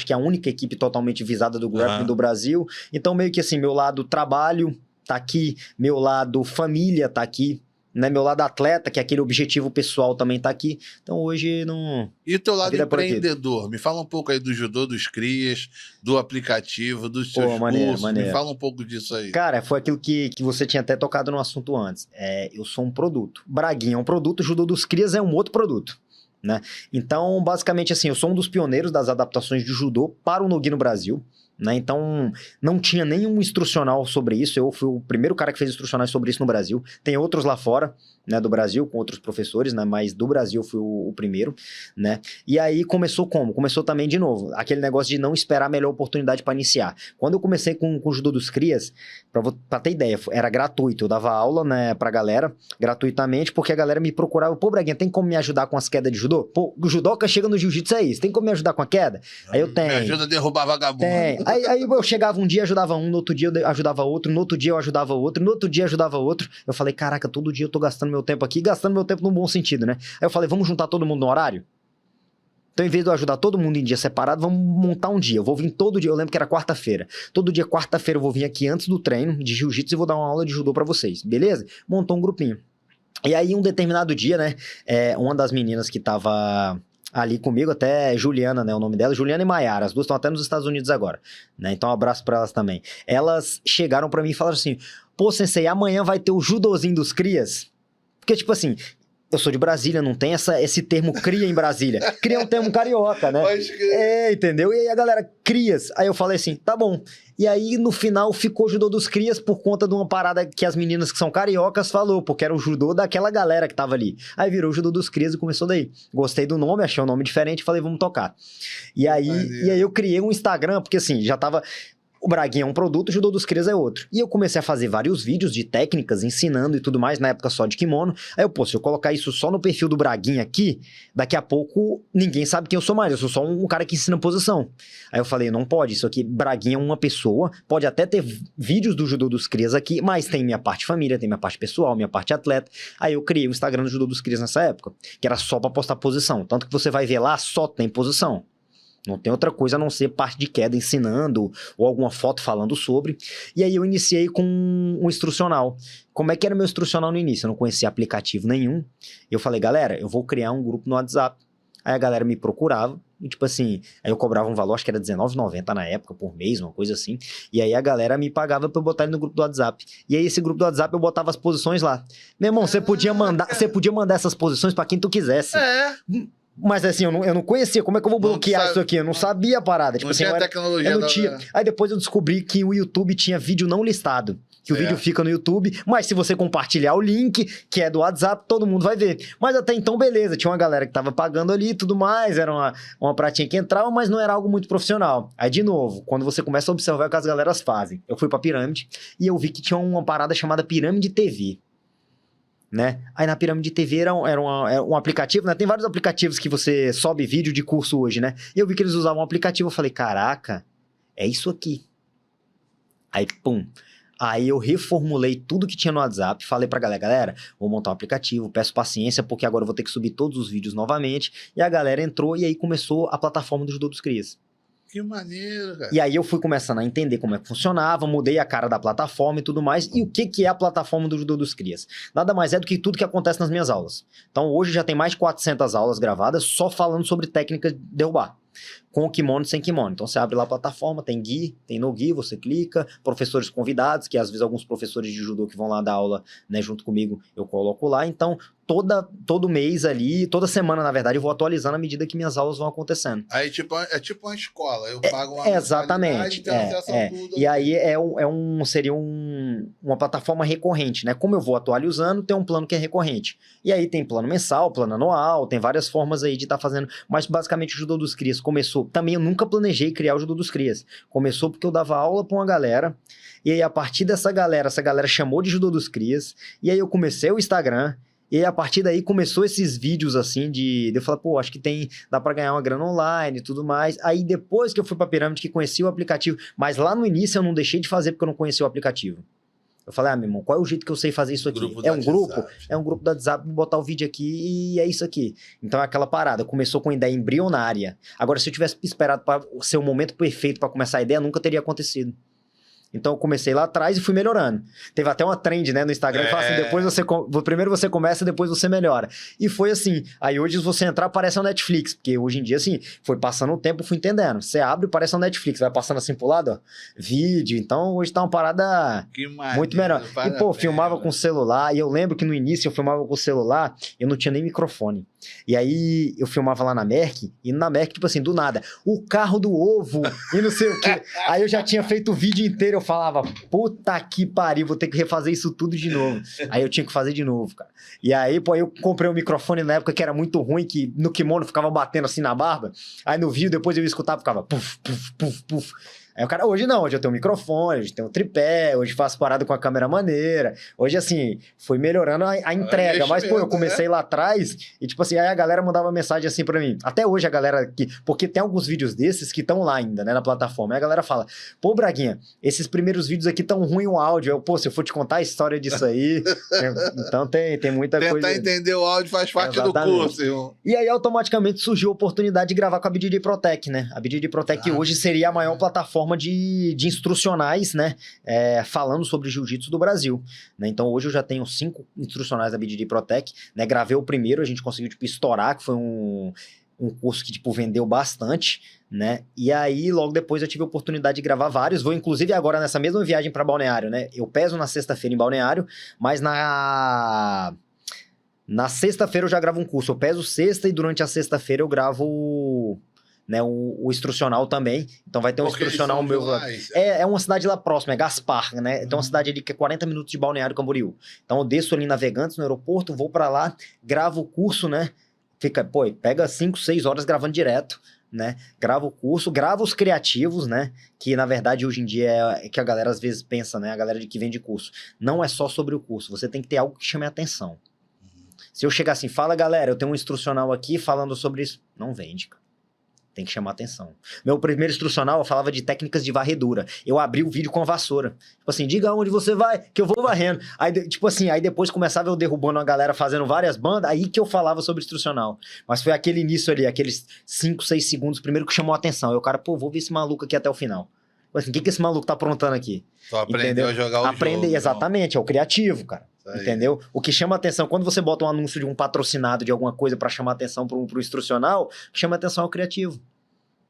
é a única equipe totalmente visada do grappling do Brasil. Então meio que assim, meu lado trabalho tá aqui, meu lado família tá aqui. Né, meu lado atleta, que é aquele objetivo pessoal, também tá aqui. Então hoje não... E o teu lado empreendedor? Me fala um pouco aí do judô, dos crias, do aplicativo, dos seus cursos. Maneiro. Me fala um pouco disso aí. Cara, foi aquilo que você tinha até tocado no assunto antes. Eu sou um produto. Braguinha é um produto, o judô dos crias é um outro produto. Né? Então, basicamente assim, eu sou um dos pioneiros das adaptações de judô para o no-gi no Brasil. Né? Então, não tinha nenhum instrucional sobre isso. Eu fui o primeiro cara que fez instrucionais sobre isso no Brasil. Tem outros lá fora, né, do Brasil, com outros professores, né, mas do Brasil eu fui o primeiro, né? E aí começou como? Começou também de novo, aquele negócio de não esperar a melhor oportunidade para iniciar. Quando eu comecei com o judô dos crias, pra ter ideia, era gratuito. Eu dava aula, né, pra galera, gratuitamente, porque a galera me procurava. Braguinha, tem como me ajudar com as quedas de judô? O judoca chega no jiu-jitsu, é isso. Tem como me ajudar com a queda? Aí eu tenho. Me ajuda a derrubar vagabundo. Aí eu chegava um dia, ajudava um, no outro dia eu ajudava outro, no outro dia eu ajudava outro, no outro dia eu ajudava outro. Eu falei, caraca, todo dia eu tô gastando meu tempo aqui, gastando meu tempo no bom sentido, né? Aí eu falei, vamos juntar todo mundo no horário? Então, em vez de eu ajudar todo mundo em dia separado, vamos montar um dia. Eu vou vir todo dia, eu lembro que era quarta-feira. Todo dia, quarta-feira, eu vou vir aqui antes do treino de jiu-jitsu e vou dar uma aula de judô pra vocês, beleza? Montou um grupinho. E aí, um determinado dia, né, uma das meninas que tava ali comigo, até Juliana, né, o nome dela, Juliana e Maiara, as duas estão até nos Estados Unidos agora, né, então um abraço pra elas também. Elas chegaram pra mim e falaram assim, sensei, amanhã vai ter o judozinho dos crias? Porque, tipo assim, eu sou de Brasília, não tem esse termo cria em Brasília. Cria é um termo carioca, né? Entendeu? E aí a galera, crias. Aí eu falei assim, tá bom. E aí, no final, ficou o judô dos crias por conta de uma parada que as meninas que são cariocas falou, porque era o judô daquela galera que tava ali. Aí virou o judô dos crias e começou daí. Gostei do nome, achei um nome diferente, falei, vamos tocar. E aí eu criei um Instagram, porque assim, já tava... O Braguinha é um produto, o judô dos crias é outro. E eu comecei a fazer vários vídeos de técnicas, ensinando e tudo mais, na época só de kimono. Aí eu, se eu colocar isso só no perfil do Braguinha aqui, daqui a pouco ninguém sabe quem eu sou mais. Eu sou só um cara que ensina posição. Aí eu falei, não pode, isso aqui, Braguinha é uma pessoa, pode até ter vídeos do judô dos crias aqui, mas tem minha parte família, tem minha parte pessoal, minha parte atleta. Aí eu criei o Instagram do judô dos crias nessa época, que era só pra postar posição. Tanto que você vai ver lá, só tem posição. Não tem outra coisa a não ser parte de queda ensinando ou alguma foto falando sobre. E aí eu iniciei com um instrucional. Como é que era o meu instrucional no início? Eu não conhecia aplicativo nenhum. Eu falei, galera, eu vou criar um grupo no WhatsApp. Aí a galera me procurava. E tipo assim, aí eu cobrava um valor, acho que era R$19,90 na época, por mês, uma coisa assim. E aí a galera me pagava pra eu botar ele no grupo do WhatsApp. E aí esse grupo do WhatsApp eu botava as posições lá. Meu irmão, você podia mandar essas posições pra quem tu quisesse. Mas assim, eu não conhecia, como é que eu vou bloquear isso aqui? Eu não sabia a parada. Tipo, não assim, tinha tecnologia. Eu não tinha. Aí depois eu descobri que o YouTube tinha vídeo não listado. Que o vídeo fica no YouTube, mas se você compartilhar o link, que é do WhatsApp, todo mundo vai ver. Mas até então, beleza, tinha uma galera que tava pagando ali e tudo mais, era uma pratinha que entrava, mas não era algo muito profissional. Aí, de novo, quando você começa a observar o que as galeras fazem, eu fui pra Pirâmide e eu vi que tinha uma parada chamada Pirâmide TV. Né? Aí na Pirâmide TV era um aplicativo, né? Tem vários aplicativos que você sobe vídeo de curso hoje, né? E eu vi que eles usavam um aplicativo, eu falei, caraca, é isso aqui. Aí, pum. Aí eu reformulei tudo que tinha no WhatsApp, falei pra galera, vou montar um aplicativo, peço paciência, porque agora eu vou ter que subir todos os vídeos novamente. E a galera entrou e aí começou a plataforma do Judô dos Crias. Que maneiro, cara. E aí eu fui começando a entender como é que funcionava, mudei a cara da plataforma e tudo mais. E o que é a plataforma do Judô dos Crias? Nada mais é do que tudo que acontece nas minhas aulas. Então hoje já tem mais de 400 aulas gravadas só falando sobre técnica de derrubar. Com kimono e sem kimono. Então você abre lá a plataforma, tem Gui, tem no Gui, você clica, professores convidados, que às vezes alguns professores de judô que vão lá dar aula, né, junto comigo, eu coloco lá. Então todo mês ali, toda semana na verdade, eu vou atualizando à medida que minhas aulas vão acontecendo. Aí é tipo uma escola, eu pago uma exatamente, e tenho acesso a tudo. E aí seria uma plataforma recorrente, né? Como eu vou atualizando, tem um plano que é recorrente. E aí tem plano mensal, plano anual, tem várias formas aí de estar fazendo, mas basicamente o Judô dos Crias começou, também eu nunca planejei criar o Judô dos Crias, começou porque eu dava aula pra uma galera, e aí a partir dessa galera, essa galera chamou de Judô dos Crias, e aí eu comecei o Instagram, e aí, a partir daí começou esses vídeos assim de eu falar, pô, acho que dá pra ganhar uma grana online e tudo mais. Aí depois que eu fui pra Pirâmide, que conheci o aplicativo, mas lá no início eu não deixei de fazer porque eu não conhecia o aplicativo. Eu falei, meu irmão, qual é o jeito que eu sei fazer isso aqui? É um grupo do WhatsApp, botar o vídeo aqui e é isso aqui. Então é aquela parada, começou com ideia embrionária. Agora, se eu tivesse esperado para ser o momento perfeito para começar a ideia, nunca teria acontecido. Então eu comecei lá atrás e fui melhorando. Teve até uma trend, né, no Instagram, que fala assim, primeiro você começa, depois você melhora. E foi assim, aí hoje se você entrar, parece um Netflix, porque hoje em dia, assim, foi passando o tempo, fui entendendo. Você abre, parece um Netflix, vai passando assim pro lado, ó, vídeo. Então hoje tá uma parada muito melhor. E pô, filmava com celular, e eu lembro que no início eu filmava com o celular, eu não tinha nem microfone. E aí eu filmava lá na Merck, e na Merck, tipo assim, do nada, o carro do ovo, e não sei o quê. Aí eu já tinha feito o vídeo inteiro, eu falava, puta que pariu, vou ter que refazer isso tudo de novo. Aí eu tinha que fazer de novo, cara. E aí, pô, eu comprei um microfone na época que era muito ruim, que no kimono ficava batendo assim na barba. Aí no vídeo, depois eu escutava, ficava puf, puf, puf, puf. Aí o cara, hoje não, hoje eu tenho um microfone, hoje tenho um tripé, hoje faço parada com a câmera maneira. Hoje, assim, foi melhorando a entrega. Mas, pô, eu comecei lá atrás e, tipo assim, aí a galera mandava mensagem assim pra mim. Até hoje a galera que... Porque tem alguns vídeos desses que estão lá ainda, né, na plataforma. Aí a galera fala, pô, Braguinha, esses primeiros vídeos aqui tão ruim o áudio. Eu, pô, se eu for te contar a história disso aí... Então tem muita coisa... Tentar entender o áudio faz parte do curso, irmão. E aí, automaticamente, surgiu a oportunidade de gravar com a BJJ Protec, né? A BJJ Protec hoje seria a maior plataforma de instrucionais, né, falando sobre jiu-jitsu do Brasil, né? Então hoje eu já tenho 5 instrucionais da BJJ Protec, né, gravei o primeiro, a gente conseguiu, tipo, estourar, que foi um curso que, tipo, vendeu bastante, né, e aí logo depois eu tive a oportunidade de gravar vários, vou inclusive agora nessa mesma viagem para Balneário, né, eu peso na sexta-feira em Balneário, mas na sexta-feira eu já gravo um curso, eu peso sexta e durante a sexta-feira eu gravo... Né, o instrucional também, então vai ter um instrucional meu. É uma cidade lá próxima, é Gaspar, né? Então é uma cidade ali que é 40 minutos de Balneário Camboriú. Então eu desço ali em Navegantes, no aeroporto, vou pra lá, gravo o curso, né? Pega 5, 6 horas gravando direto, né? Gravo o curso, gravo os criativos, né? Que na verdade hoje em dia é que a galera às vezes pensa, né? A galera que vende curso. Não é só sobre o curso, você tem que ter algo que chame a atenção. Se eu chegar assim, fala galera, eu tenho um instrucional aqui falando sobre isso, não vende, cara. Tem que chamar atenção. Meu primeiro instrucional, eu falava de técnicas de varredura. Eu abri o vídeo com a vassoura. Tipo assim, diga onde você vai, que eu vou varrendo. Aí, tipo assim, aí depois começava eu derrubando a galera, fazendo várias bandas, aí que eu falava sobre instrucional. Mas foi aquele início ali, aqueles 5, 6 segundos primeiro que chamou a atenção. Aí o cara, pô, vou ver esse maluco aqui até o final. Assim, o que esse maluco tá aprontando aqui? Tu aprendeu a jogar o jogo. Exatamente, é o criativo, cara. Entendeu? O que chama atenção, quando você bota um anúncio de um patrocinado de alguma coisa pra chamar atenção pro instrucional, o que chama atenção é o criativo.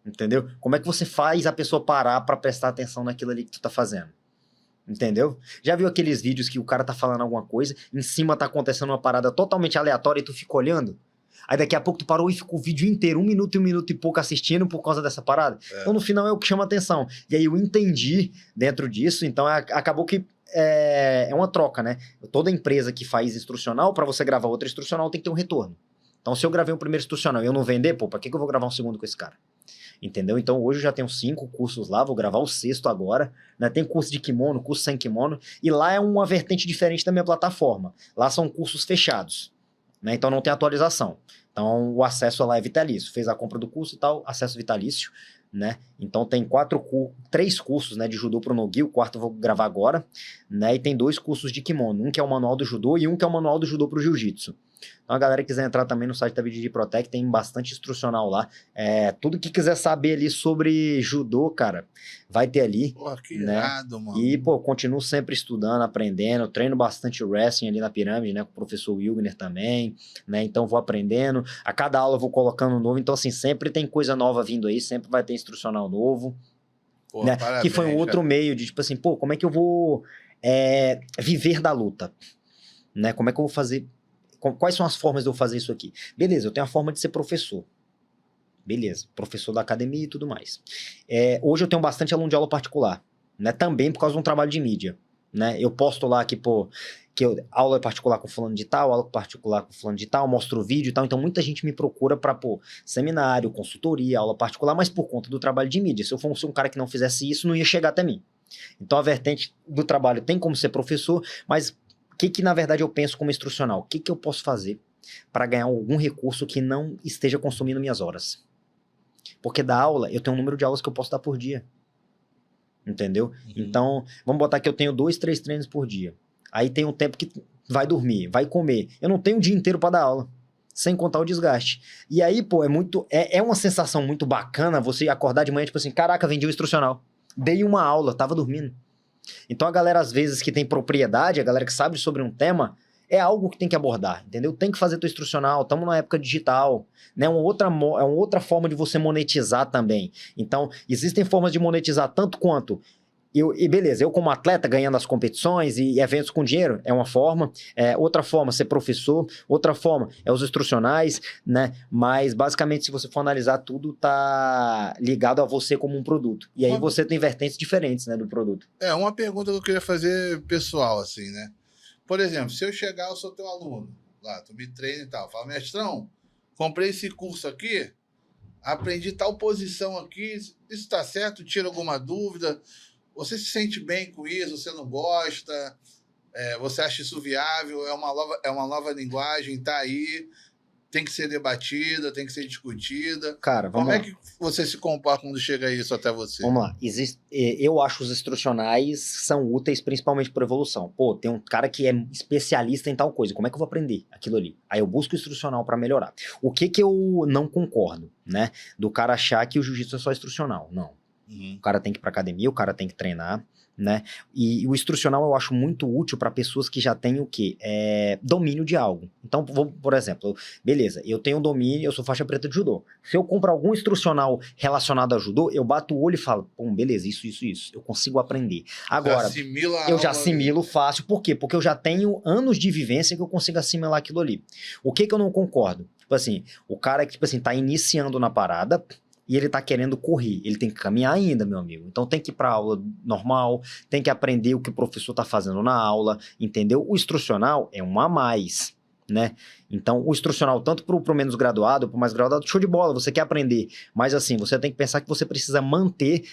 Entendeu? Como é que você faz a pessoa parar pra prestar atenção naquilo ali que tu tá fazendo? Entendeu? Já viu aqueles vídeos que o cara tá falando alguma coisa, em cima tá acontecendo uma parada totalmente aleatória e tu fica olhando? Aí daqui a pouco tu parou e ficou o vídeo inteiro, 1 minuto e pouco assistindo por causa dessa parada. Então no final é o que chama atenção. E aí eu entendi dentro disso, então acabou que é uma troca, né? Toda empresa que faz instrucional, pra você gravar outra instrucional tem que ter um retorno. Então se eu gravei um primeiro instrucional e eu não vender, pô, pra que eu vou gravar um segundo com esse cara? Entendeu? Então hoje eu já tenho 5 cursos lá, vou gravar o 6º agora, né? Tem curso de kimono, curso sem kimono, e lá é uma vertente diferente da minha plataforma. Lá são cursos fechados, né? Então não tem atualização. Então o acesso lá é vitalício. Fez a compra do curso e tal, acesso vitalício, né? Então tem três cursos, né, de judô pro no-gi, o quarto eu vou gravar agora, né? E tem 2 cursos de kimono, um que é o manual do judô e um que é o manual do judô pro jiu-jitsu. Então a galera que quiser entrar também no site da BJJ Protect, tem bastante instrucional lá. Tudo que quiser saber ali sobre judô, cara, vai ter ali. Pô, que né? irado, mano. E, pô, continuo sempre estudando, aprendendo, treino bastante wrestling ali na pirâmide, né, com o professor Wilgner também, né, então vou aprendendo, a cada aula eu vou colocando um novo, então assim, sempre tem coisa nova vindo aí, sempre vai ter instrucional novo, Pô, né, parabéns, que foi um outro meio de, tipo assim, pô, como é que eu vou viver da luta, né, como é que eu vou fazer, quais são as formas de eu fazer isso aqui? Beleza, eu tenho a forma de ser professor, beleza, professor da academia e tudo mais. Hoje eu tenho bastante aluno de aula particular, né, também por causa de um trabalho de mídia, né, eu posto lá que, pô, aula particular com fulano de tal, aula particular com fulano de tal, mostro o vídeo e tal, então muita gente me procura para, pô, seminário, consultoria, aula particular, mas por conta do trabalho de mídia, se eu fosse um cara que não fizesse isso, não ia chegar até mim. Então a vertente do trabalho tem como ser professor, mas o que na verdade eu penso como instrucional? O que eu posso fazer para ganhar algum recurso que não esteja consumindo minhas horas? Porque da aula, eu tenho um número de aulas que eu posso dar por dia. Entendeu? Uhum. Então, vamos botar que eu tenho 2, 3 treinos por dia. Aí tem um tempo que vai dormir, vai comer. Eu não tenho o dia inteiro para dar aula, sem contar o desgaste. E aí, pô, é uma sensação muito bacana você acordar de manhã, tipo assim, caraca, vendi um instrucional. Dei uma aula, tava dormindo. Então a galera, às vezes, que tem propriedade, a galera que sabe sobre um tema, é algo que tem que abordar, entendeu? Tem que fazer teu instrucional, estamos na época digital, né? É uma outra forma de você monetizar também. Então, existem formas de monetizar tanto quanto... beleza, eu como atleta ganhando as competições e eventos com dinheiro é uma forma, outra forma ser professor, outra forma é os instrucionais, né? Mas basicamente se você for analisar tudo tá ligado a você como um produto. E aí você tem vertentes diferentes, né, do produto. Uma pergunta que eu queria fazer pessoal, assim, né? Por exemplo, se eu chegar, eu sou teu aluno, lá, tu me treina e tal, fala, mestrão, comprei esse curso aqui, aprendi tal posição aqui, isso tá certo? Tira alguma dúvida? Você se sente bem com isso? Você não gosta? Você acha isso viável? É uma nova linguagem, tá aí, tem que ser debatida, tem que ser discutida. Cara, vamos lá. Como é que você se comporta quando chega isso até você? Vamos lá. Eu acho os instrucionais são úteis principalmente por evolução. Pô, tem um cara que é especialista em tal coisa, como é que eu vou aprender aquilo ali? Aí eu busco o instrucional para melhorar. O que eu não concordo, né? Do cara achar que o jiu-jitsu é só instrucional. Não. Uhum. O cara tem que ir pra academia, o cara tem que treinar, né? E o instrucional eu acho muito útil para pessoas que já têm o quê? Domínio de algo. Então, por exemplo, beleza, eu tenho domínio, eu sou faixa preta de judô. Se eu compro algum instrucional relacionado a judô, eu bato o olho e falo, beleza, isso. Eu consigo aprender. Agora, eu já assimilo fácil. Por quê? Porque eu já tenho anos de vivência que eu consigo assimilar aquilo ali. O que eu não concordo? Tipo assim, o cara que, tipo assim, tá iniciando na parada... E ele tá querendo correr, ele tem que caminhar ainda, meu amigo. Então tem que ir pra aula normal, tem que aprender o que o professor tá fazendo na aula, entendeu? O instrucional é um a mais, né? Então o instrucional, tanto pro menos graduado, pro mais graduado, show de bola, você quer aprender. Mas assim, você tem que pensar que você precisa manter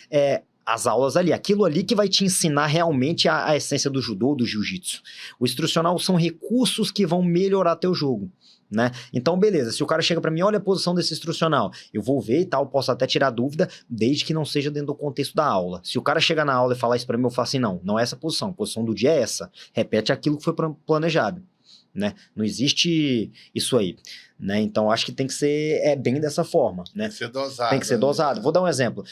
as aulas ali, aquilo ali que vai te ensinar realmente a essência do judô, do jiu-jitsu. O instrucional são recursos que vão melhorar teu jogo. Né? Então, beleza, se o cara chega pra mim, olha a posição desse instrucional, eu vou ver e tal, posso até tirar dúvida, desde que não seja dentro do contexto da aula. Se o cara chegar na aula e falar isso pra mim, eu falo assim, não é essa posição, a posição do dia é essa, repete aquilo que foi planejado, né? Não existe isso aí, né? Então, acho que tem que ser bem dessa forma, né? Tem que ser dosado. Tem que ser dosado. Vou dar um exemplo.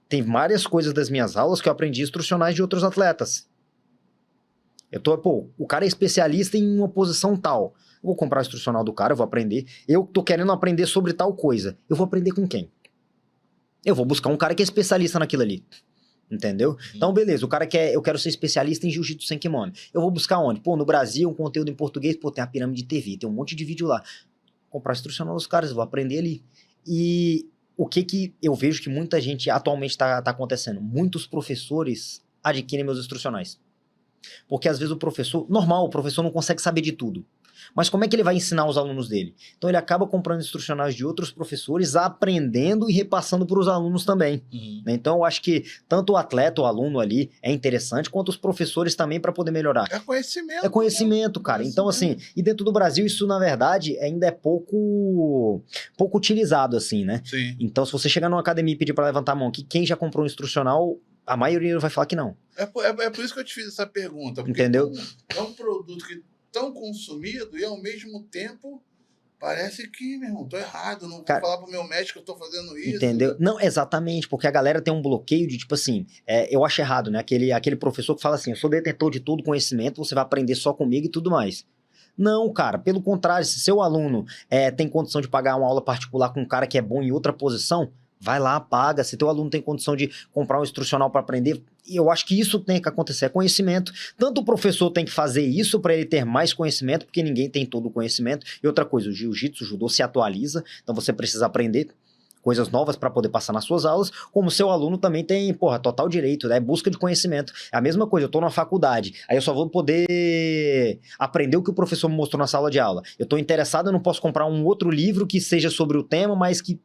Tem várias coisas das minhas aulas que eu aprendi instrucionais de outros atletas. O cara é especialista em uma posição tal. Eu vou comprar o instrucional do cara, eu vou aprender. Eu tô querendo aprender sobre tal coisa. Eu vou aprender com quem? Eu vou buscar um cara que é especialista naquilo ali. Entendeu? Então, beleza, o cara eu quero ser especialista em jiu-jitsu sem kimono. Eu vou buscar onde? No Brasil, um conteúdo em português, tem a Pirâmide TV, tem um monte de vídeo lá. Vou comprar o instrucional dos caras, eu vou aprender ali. E o que eu vejo que muita gente atualmente tá acontecendo? Muitos professores adquirem meus instrucionais. Porque às vezes o professor não consegue saber de tudo. Mas como é que ele vai ensinar os alunos dele? Então ele acaba comprando instrucionais de outros professores, aprendendo e repassando para os alunos também. Né? Então eu acho que tanto o atleta, o aluno ali é interessante, quanto os professores também para poder melhorar. É conhecimento. É conhecimento, cara. Então assim, e dentro do Brasil isso na verdade ainda é pouco utilizado assim, né? Sim. Então se você chegar numa academia e pedir para levantar a mão, que quem já comprou um instrucional, a maioria vai falar que não. É por isso que eu te fiz essa pergunta. Entendeu? É um produto que tão consumido e ao mesmo tempo parece que, meu irmão, tô errado, não vou falar pro meu médico que eu tô fazendo isso. Entendeu? Não, exatamente, porque a galera tem um bloqueio de tipo assim, eu acho errado, né? Aquele professor que fala assim, eu sou detentor de todo conhecimento, você vai aprender só comigo e tudo mais. Não, cara, pelo contrário, se seu aluno tem condição de pagar uma aula particular com um cara que é bom em outra posição, vai lá, paga. Se teu aluno tem condição de comprar um instrucional para aprender, e eu acho que isso tem que acontecer, é conhecimento. Tanto o professor tem que fazer isso para ele ter mais conhecimento, porque ninguém tem todo o conhecimento. E outra coisa, o jiu-jitsu, o judô se atualiza, então você precisa aprender coisas novas para poder passar nas suas aulas, como seu aluno também tem, total direito, né? Busca de conhecimento. É a mesma coisa, eu tô na faculdade, aí eu só vou poder aprender o que o professor me mostrou na sala de aula. Eu tô interessado, eu não posso comprar um outro livro que seja sobre o tema, mas que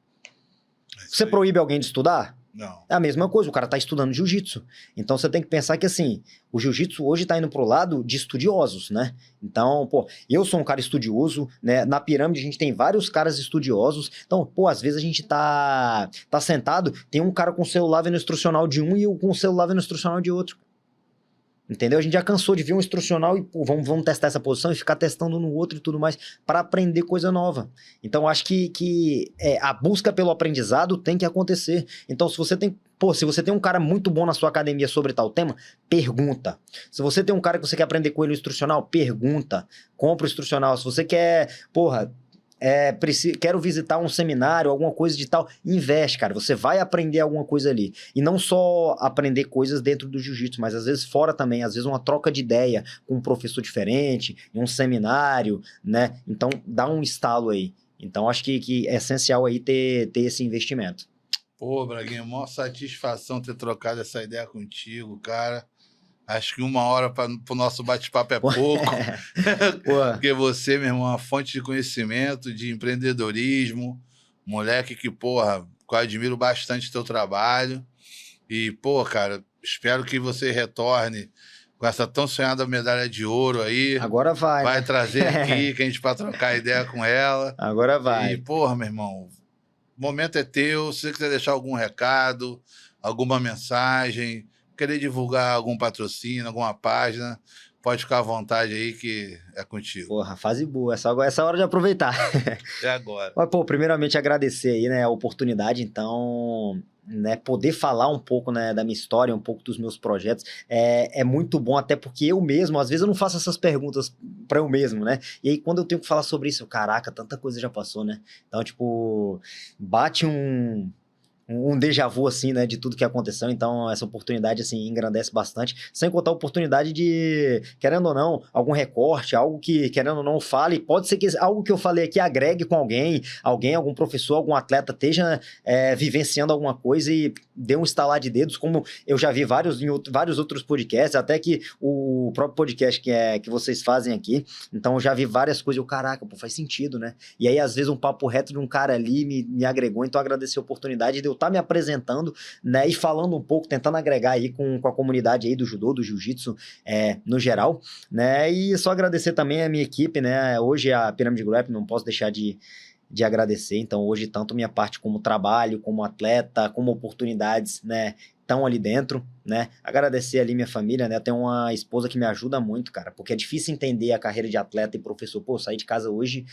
você proíbe alguém de estudar? Não. É a mesma coisa, o cara tá estudando jiu-jitsu. Então você tem que pensar que assim, o jiu-jitsu hoje tá indo pro lado de estudiosos, né? Então, eu sou um cara estudioso, né? Na pirâmide a gente tem vários caras estudiosos. Então, às vezes a gente tá sentado, tem um cara com o celular vendo instrucional de um e eu com o celular vendo instrucional de outro. Entendeu? A gente já cansou de ver um instrucional e vamos testar essa posição e ficar testando no outro e tudo mais para aprender coisa nova. Então, acho que a busca pelo aprendizado tem que acontecer. Então, se você tem um cara muito bom na sua academia sobre tal tema, pergunta. Se você tem um cara que você quer aprender com ele o instrucional, pergunta. Compra o instrucional. Se você quer, quero visitar um seminário, alguma coisa de tal, investe, cara, você vai aprender alguma coisa ali, e não só aprender coisas dentro do jiu-jitsu, mas às vezes fora também, às vezes uma troca de ideia com um professor diferente, em um seminário, né, então dá um estalo aí, então acho que é essencial aí ter esse investimento. Pô, Braguinha, maior satisfação ter trocado essa ideia contigo, cara. Acho que 1 hora para o nosso bate-papo é pouco. Porque você, meu irmão, é uma fonte de conhecimento, de empreendedorismo. Moleque que, eu admiro bastante teu trabalho. E, cara, espero que você retorne com essa tão sonhada medalha de ouro aí. Agora vai, Vai né? trazer aqui, que a gente para trocar ideia com ela. Agora vai. E, meu irmão, o momento é teu. Se você quiser deixar algum recado, alguma mensagem, querer divulgar algum patrocínio, alguma página, pode ficar à vontade aí que é contigo. Fase boa, essa hora de aproveitar. É agora. Mas, primeiramente agradecer aí, né, a oportunidade, então, né, poder falar um pouco, né, da minha história, um pouco dos meus projetos, é muito bom, até porque eu mesmo, às vezes eu não faço essas perguntas para eu mesmo, né, e aí quando eu tenho que falar sobre isso, caraca, tanta coisa já passou, né, então, bate um déjà vu, assim, né, de tudo que aconteceu, então essa oportunidade, assim, engrandece bastante, sem contar a oportunidade de, querendo ou não, algum recorte, algo que, querendo ou não, fale, pode ser que algo que eu falei aqui agregue com algum professor, algum atleta esteja vivenciando alguma coisa e dê um estalar de dedos, como eu já vi vários outros podcasts, até que o próprio podcast que vocês fazem aqui, então eu já vi várias coisas, caraca, faz sentido, né, e aí às vezes um papo reto de um cara ali me agregou, então agradecer a oportunidade de eu estar me apresentando, né, e falando um pouco, tentando agregar aí com a comunidade aí do judô, do jiu-jitsu, no geral, né, e só agradecer também a minha equipe, né, hoje a Pirâmide Grappling, não posso deixar de agradecer, então hoje tanto minha parte como trabalho, como atleta, como oportunidades, né, estão ali dentro, né, agradecer ali minha família, né, eu tenho uma esposa que me ajuda muito, cara, porque é difícil entender a carreira de atleta e professor, saí de casa hoje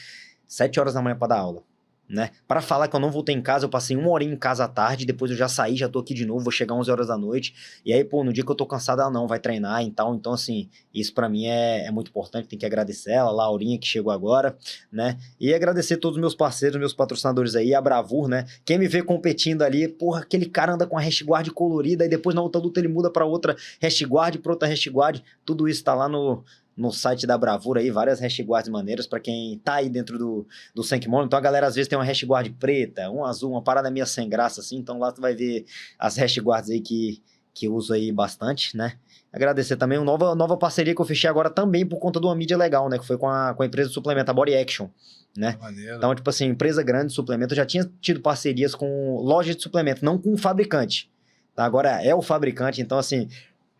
7 horas da manhã para dar aula, né? Para falar que eu não voltei em casa, eu passei 1 horinha em casa à tarde, depois eu já saí, já tô aqui de novo, vou chegar 11 horas da noite, e aí, no dia que eu tô cansado, ela não vai treinar e tal, então assim, isso para mim é muito importante, tem que agradecer ela, a Laurinha que chegou agora, né, e agradecer todos os meus parceiros, meus patrocinadores aí, a Bravur, né, quem me vê competindo ali, aquele cara anda com a hashguard colorida, e depois na outra luta ele muda para outra hashguard, pra outra hashguard, tudo isso tá lá no site da Bravura aí, várias hashguards maneiras pra quem tá aí dentro do Senkimono. Então a galera às vezes tem uma hashguard preta, um azul, uma parada meio sem graça assim, então lá tu vai ver as hashguards aí que que eu uso aí bastante, né? Agradecer também uma nova parceria que eu fechei agora também por conta de uma mídia legal, né? Que foi com a empresa de suplemento, a Body Action, né? Maneiro. Então, tipo assim, empresa grande de suplemento, eu já tinha tido parcerias com loja de suplemento, não com o fabricante. Tá? Agora é o fabricante, então assim,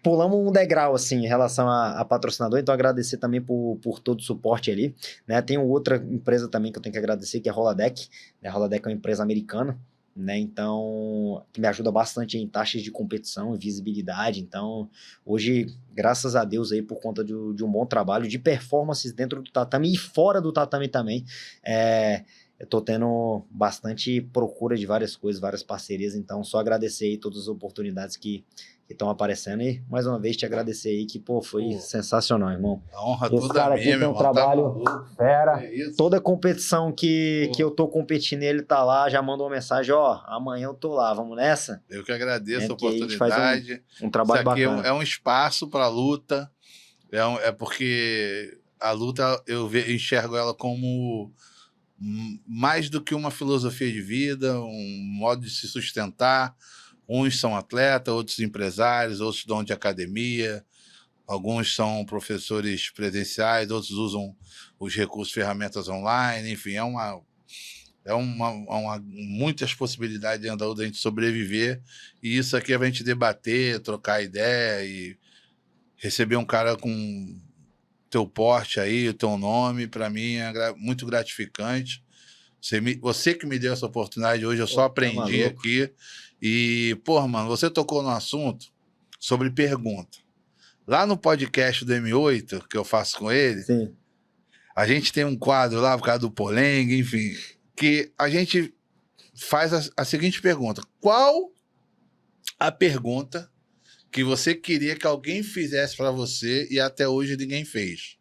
pulamos um degrau, assim, em relação a patrocinador, então agradecer também por todo o suporte ali, né? Tem outra empresa também que eu tenho que agradecer, que é a Holodeck, né? A Holodeck é uma empresa americana, né? Então, que me ajuda bastante em taxas de competição e visibilidade. Então, hoje, graças a Deus aí, por conta de um bom trabalho de performances dentro do tatame e fora do tatame também, eu tô tendo bastante procura de várias coisas, várias parcerias, então só agradecer aí todas as oportunidades que estão aparecendo e, mais uma vez, te agradecer aí, que, pô, foi sensacional, irmão. A honra Esse toda cara aqui minha, tem meu um irmão. trabalho fera. É isso. Toda competição que eu tô competindo, ele tá lá, já mandou uma mensagem, ó, amanhã eu tô lá, vamos nessa? Eu que agradeço a Que aí a gente faz oportunidade. um trabalho Isso aqui bacana. é um espaço para luta. É porque a luta eu enxergo ela como mais do que uma filosofia de vida, um modo de se sustentar. Uns são atletas, outros empresários, outros donos de academia, alguns são professores presenciais, outros usam os recursos, ferramentas online, enfim, muitas possibilidades dentro da gente sobreviver, e isso aqui é a gente debater, trocar ideia e receber um cara com teu porte aí, o teu nome, para mim é muito gratificante. Você que me deu essa oportunidade hoje, eu só aprendi aqui. E, pô, mano, você tocou no assunto sobre pergunta. Lá no podcast do M8, que eu faço com ele, Sim. a gente tem um quadro lá, por causa do Polengue, enfim, que a gente faz a seguinte pergunta: qual a pergunta que você queria que alguém fizesse para você e até hoje ninguém fez?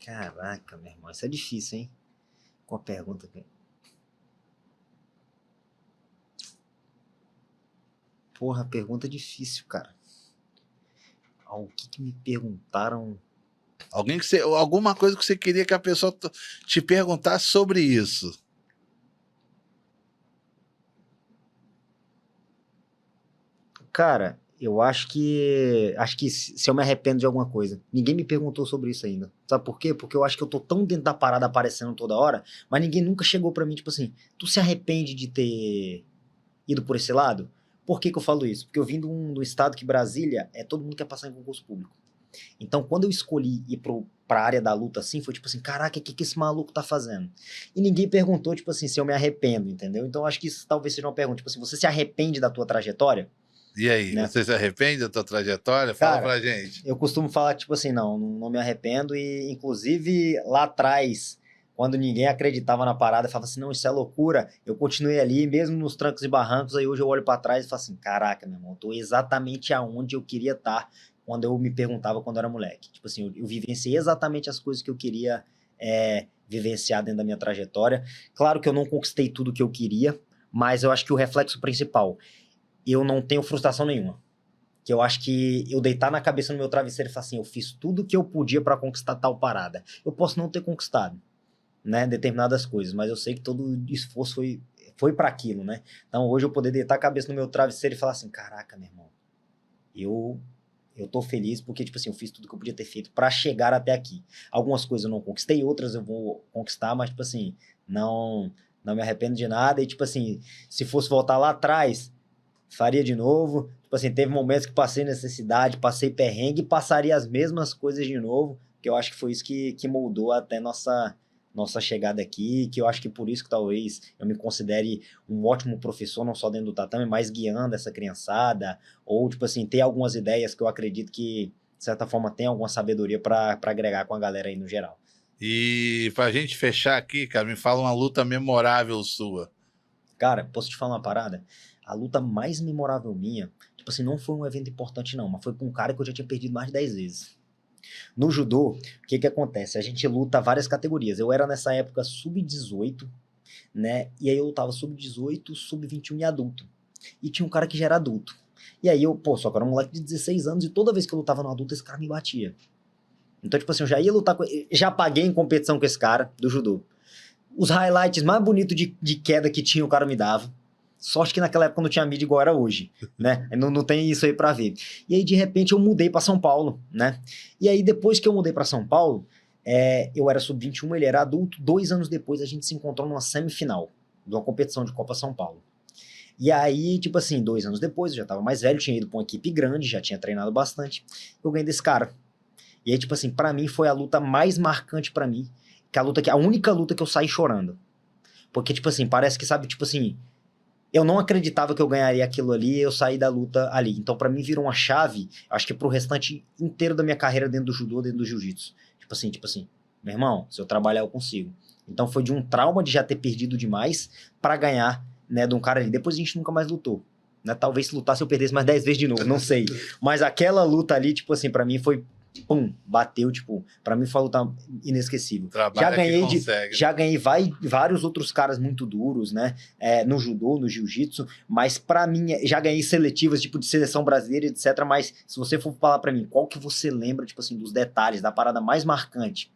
Caraca, meu irmão, isso é difícil, hein? Com a pergunta aqui. Porra, pergunta difícil, cara. O que me perguntaram? Alguma coisa que você queria que a pessoa te perguntasse sobre isso. Cara, eu acho que se eu me arrependo de alguma coisa. Ninguém me perguntou sobre isso ainda. Sabe por quê? Porque eu acho que eu tô tão dentro da parada aparecendo toda hora, mas ninguém nunca chegou pra mim, tipo assim, tu se arrepende de ter ido por esse lado? Por que eu falo isso? Porque eu vim do estado que Brasília todo mundo quer passar em concurso público. Então, quando eu escolhi ir pra área da luta assim, foi tipo assim, caraca, o que esse maluco tá fazendo? E ninguém perguntou, tipo assim, se eu me arrependo, entendeu? Então, eu acho que isso talvez seja uma pergunta, tipo assim, você se arrepende da tua trajetória? E aí, Né? você se arrepende da tua trajetória? Fala Cara, pra gente. Eu costumo falar, tipo assim, não me arrependo e, inclusive, lá atrás, quando ninguém acreditava na parada, falava assim, não, isso é loucura, eu continuei ali, mesmo nos trancos e barrancos, aí hoje eu olho pra trás e falo assim, caraca, meu irmão, eu tô exatamente aonde eu queria estar quando eu me perguntava quando eu era moleque. Tipo assim, eu vivenciei exatamente as coisas que eu queria vivenciar dentro da minha trajetória. Claro que eu não conquistei tudo que eu queria, mas eu acho que o reflexo principal, eu não tenho frustração nenhuma. Que eu acho que eu deitar na cabeça no meu travesseiro e falar assim, eu fiz tudo que eu podia para conquistar tal parada. Eu posso não ter conquistado, né, determinadas coisas, mas eu sei que todo o esforço foi para aquilo, né? Então hoje eu poder deitar a cabeça no meu travesseiro e falar assim, caraca, meu irmão, eu tô feliz porque, tipo assim, eu fiz tudo que eu podia ter feito para chegar até aqui. Algumas coisas eu não conquistei, outras eu vou conquistar, mas, tipo assim, não me arrependo de nada e, tipo assim, se fosse voltar lá atrás, faria de novo. Tipo assim, teve momentos que passei necessidade, passei perrengue e passaria as mesmas coisas de novo, que eu acho que foi isso que moldou até nossa chegada aqui, que eu acho que por isso que talvez eu me considere um ótimo professor, não só dentro do tatame, mas guiando essa criançada, ou, tipo assim, ter algumas ideias que eu acredito que, de certa forma, tem alguma sabedoria para agregar com a galera aí no geral. E pra gente fechar aqui, cara, me fala uma luta memorável sua. Cara, posso te falar uma parada? A luta mais memorável minha, tipo assim, não foi um evento importante não, mas foi com um cara que eu já tinha perdido mais de 10 vezes. No judô, o que acontece? A gente luta várias categorias. Eu era nessa época sub-18, né? E aí eu lutava sub-18, sub-21 e adulto. E tinha um cara que já era adulto. E aí só que eu era um moleque de 16 anos e toda vez que eu lutava no adulto, esse cara me batia. Então, tipo assim, eu já ia lutar com ele, já paguei em competição com esse cara do judô. Os highlights mais bonitos de queda que tinha, o cara me dava. Sorte que naquela época não tinha mídia igual era hoje, né? Não tem isso aí pra ver. E aí, de repente, eu mudei pra São Paulo, né? E aí, depois que eu mudei pra São Paulo, eu era sub-21, ele era adulto. 2 anos depois, a gente se encontrou numa semifinal de uma competição de Copa São Paulo. E aí, tipo assim, 2 anos depois, eu já tava mais velho, tinha ido pra uma equipe grande, já tinha treinado bastante. Eu ganhei desse cara. E aí, tipo assim, pra mim foi a luta mais marcante pra mim, a única luta que eu saí chorando. Porque, tipo assim, parece que, sabe, tipo assim, eu não acreditava que eu ganharia aquilo ali, eu saí da luta ali. Então, pra mim, virou uma chave, acho que pro restante inteiro da minha carreira dentro do judô, dentro do jiu-jitsu. Tipo assim, meu irmão, se eu trabalhar, eu consigo. Então, foi de um trauma de já ter perdido demais pra ganhar, né, de um cara ali. Depois a gente nunca mais lutou. Né? Talvez se lutasse eu perdesse mais 10 vezes de novo, não sei. Mas aquela luta ali, tipo assim, pra mim foi... Pum, bateu, tipo, pra mim foi uma luta inesquecível. Já ganhei vários outros caras muito duros, né, no judô, no jiu-jitsu, mas pra mim, já ganhei seletivas, tipo, de seleção brasileira, etc, mas se você for falar pra mim, qual que você lembra, tipo assim, dos detalhes, da parada mais marcante,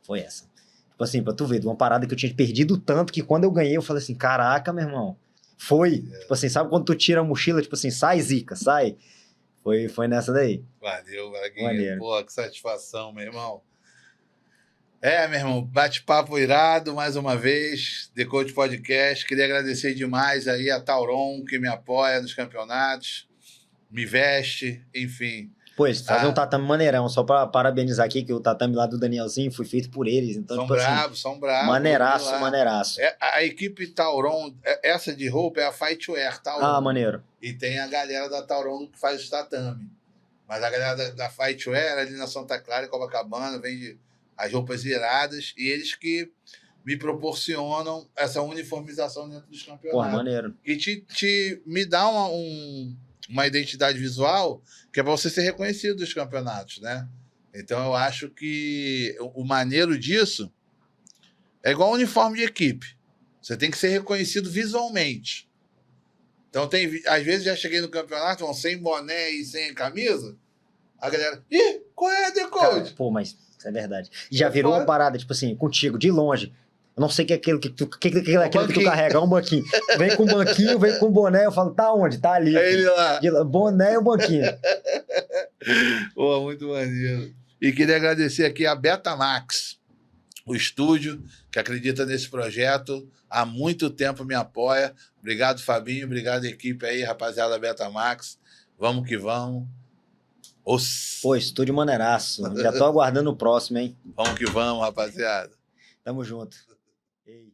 foi essa. Tipo assim, pra tu ver, de uma parada que eu tinha perdido tanto, que quando eu ganhei, eu falei assim, caraca, meu irmão, foi, tipo assim, sabe quando tu tira a mochila, tipo assim, sai, zica, sai. Foi nessa daí. Valeu, Braguinha. Pô, que satisfação, meu irmão. Meu irmão, bate-papo irado mais uma vez, The Coach Podcast. Queria agradecer demais aí a Tauron, que me apoia nos campeonatos, me veste, enfim. Pois, fazer um tatame maneirão, só pra parabenizar aqui, que o tatame lá do Danielzinho foi feito por eles. Então, são tipo bravos, são bravos. Maneiraço. A equipe Tauron, essa de roupa é a Fightwear Tauron. Ah, maneiro. E tem a galera da Tauron que faz o tatame. Mas a galera da Fightwear, ali na Santa Clara e Copacabana, vende as roupas iradas, e eles que me proporcionam essa uniformização dentro dos campeonatos. Pô, maneiro. E me dá uma identidade visual que é para você ser reconhecido dos campeonatos, né? Então eu acho que o maneiro disso é igual uniforme de equipe. Você tem que ser reconhecido visualmente. Então às vezes já cheguei no campeonato, vão sem boné e sem camisa, a galera, ih, qual é, The Coach? Pô, mas isso é verdade. E já virou uma parada, tipo assim, contigo, de longe. Eu não sei o que é aquilo que tu carrega, um banquinho. Vem com o banquinho, vem com o boné, eu falo, tá onde? Tá ali. É ele lá. Boné e o banquinho. Pô, muito maneiro. E queria agradecer aqui a Betamax, o estúdio que acredita nesse projeto, há muito tempo me apoia. Obrigado, Fabinho, obrigado, equipe aí, rapaziada Betamax. Vamos que vamos. Pô, estúdio maneiraço. Já tô aguardando o próximo, hein? Vamos que vamos, rapaziada. Tamo junto. Ei.